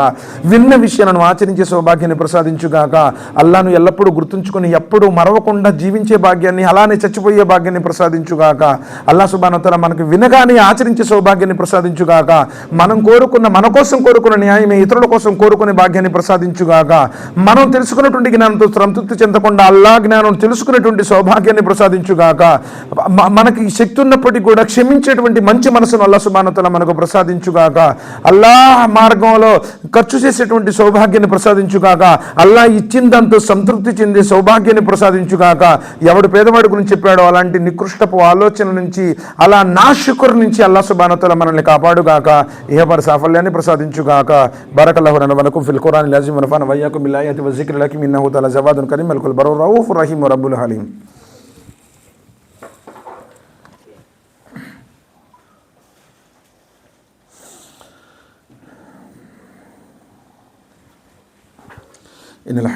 విన్న విషయాలను ఆచరించే సౌభాగ్యాన్ని ప్రసాదించుగాక. అల్లాహ్ను ఎల్లప్పుడూ గుర్తుంచుకొని ఎప్పుడూ మరవకుండా జీవించే భాగ్యాన్ని, అలానే చచ్చిపోయే భాగ్యాన్ని ప్రసాదించుగాక. అల్లాహ్ సుబ్హానహు వ తఆలా మనకు వినగానే ఆచరించే సౌభాగ్యాన్ని ప్రసాదించుగాక. మన కోసం కోరుకున్న న్యాయమే ఇతరుల కోసం కోరుకునే భాగ్యాన్ని ప్రసాదించుగాక. మనం తెలుసుకున్నటువంటి జ్ఞానంతో సంతృప్తి చెందకుండా అల్లాహ్ జ్ఞానం తెలుసుకునేటువంటి సౌభాగ్యాన్ని ప్రసాదించుగాక. మనకి శక్తి ఉన్నప్పటికీ కూడా క్షమించేటువంటి మంచి మనసును అల్లాహ్ సుబ్హానహు వ తఆలా మనకు ప్రసాదించుగాక. అల్లాహ్ మార్గంలో ఖర్చు చేసేటువంటి సౌభాగ్యాన్ని ప్రసాదించుగాక. అల్లాహ్ ఇచ్చిన దాంతో సంతృప్తి చెందే సౌభాగ్యాన్ని ప్రసాదించుగాక. ఎవడు పేదవాడి గురించి చెప్పాడో అలాంటి నికృష్టపు ఆలోచన నుంచి, అలా నాశుకుర్ నుంచి అల్లాహ్ సుబ్హానహు వ తఆలా మనల్ని కాపాడుగాక. ఇహపర సాఫల్యాన్ని ప్రసాదించుగాక. బరకల్లాహు లనా వ లకుం ఫిల్ ఖురానిల్ అజీమ్ వ నఫఅనా వ ఇయ్యాకుం బిల్ ఆయాతి వ జిక్రిల్ హకీమ్ ఇన్నహు తఆలా జవాదున్ కరీం మల్కుల్ బర్రుర్ రఊఫుర్ రహీమ్ వ రబ్బుల్ హలీం. ఇన్నల్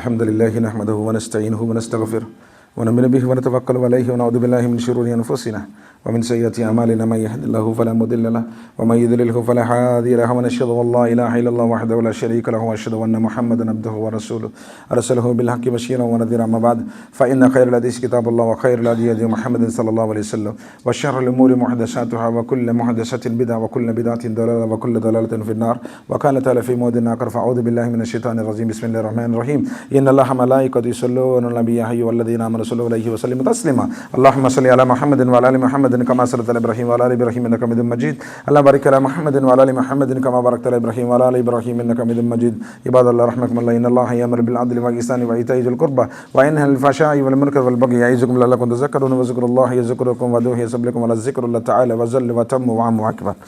హమ్దలిల్లాహి నహ్మదుహు వ నస్తঈనుహు వ నస్తగ్ఫిరుహు వ ను'మిను బిహి వ నతవక్కలు అలైహి వ నఅూదు బిల్లాహి మిన్ షురూరి అన్ఫుసినా వ మిన్ సయ్యిఆతి అమాలినా మన్ యహ్దిల్లాహు ఫలా ముదిల్ల లహు వ మన్ యుద్లిల్హు ఫలా హాదియ లహు వ నష్హదు అన్ లా ఇలాహ ఇల్లల్లాహు వహ్దహు లా షరీక లహు వ అష్హదు అన్న ముహమ్మదన్ అబ్దుహు వ రసూలుహు అర్సలహు బిల్ హక్కి బషీరన్ వ నదీరన్ అమ్మా బఅద్ ఫఇన్న ఖైరల్ హదీస్ కితాబుల్లాహ్ వ ఖైరుల్ హదీ హదీ ముహమ్మదin సల్లల్లాహు అలైహి వసల్లం వ షర్రుల్ ఉమూరి ముహదసాతుహా వ కుల్లు ముహదసతిన్ బిద్అ వ కుల్లు బిద్అతిన్ దలాలా వ కుల్లు దలాలతిన్ ఫిన్నార్ వ ఖాల తఆలా ఫీ మౌదిన్ ఆఖర్ ఫఅఊదు బిల్లాహి మినష్ షైతానిర్ రజీం బిస్మిల్లాహిర్ రహమానిర్ రహీం ఇన్నల్లాహ మలాయికతు యసల్లూన అలన్ నబీ యా అయ్యుహల్లదీన ఆమను సల్లు అలైహి వ సల్లిము తస్లీమా అల్లాహుమ్మ సల్లి అలా ముహమ్మదిన్ వ అలా ఆలి ముహమ్మదిన్ కమా సల్లైత అలా ఇబ్రాహీం వ అలా ఆలి ఇబ్రాహీం ఇన్నక హమీదుం మజీద్ అల్లాహుమ్మ బారిక్ అలా ముహమ్మదిన్ వ అలా ఆలి ముహమ్మదిన్ కమా బారక్త అలా ఇబ్రాహీం వ అలా ఆలి ఇబ్రాహీం ఇన్నక హమీదుం మజీద్ ఇబాదల్లాహ్ రహ్మకుముల్లాహ్ ఇన్నల్లాహ యఅమురు బిల్ అద్లి వల్ ఇహ్సాని వ ఈతాయి జిల్ ఖుర్బా వ యన్హా అనిల్ ఫహ్షాయి వల్ మున్కర్ వల్ బగయి యఇజుకుం లఅల్లకుం తజక్కరూన వ జిక్రుల్లాహి యజ్కురుకుం వ దూహి యసబ్లికుం వ లజిక్రుల్లాహి తఆలా వ జల్ల వ తమ్ము వ అమ్ము అక్బర్.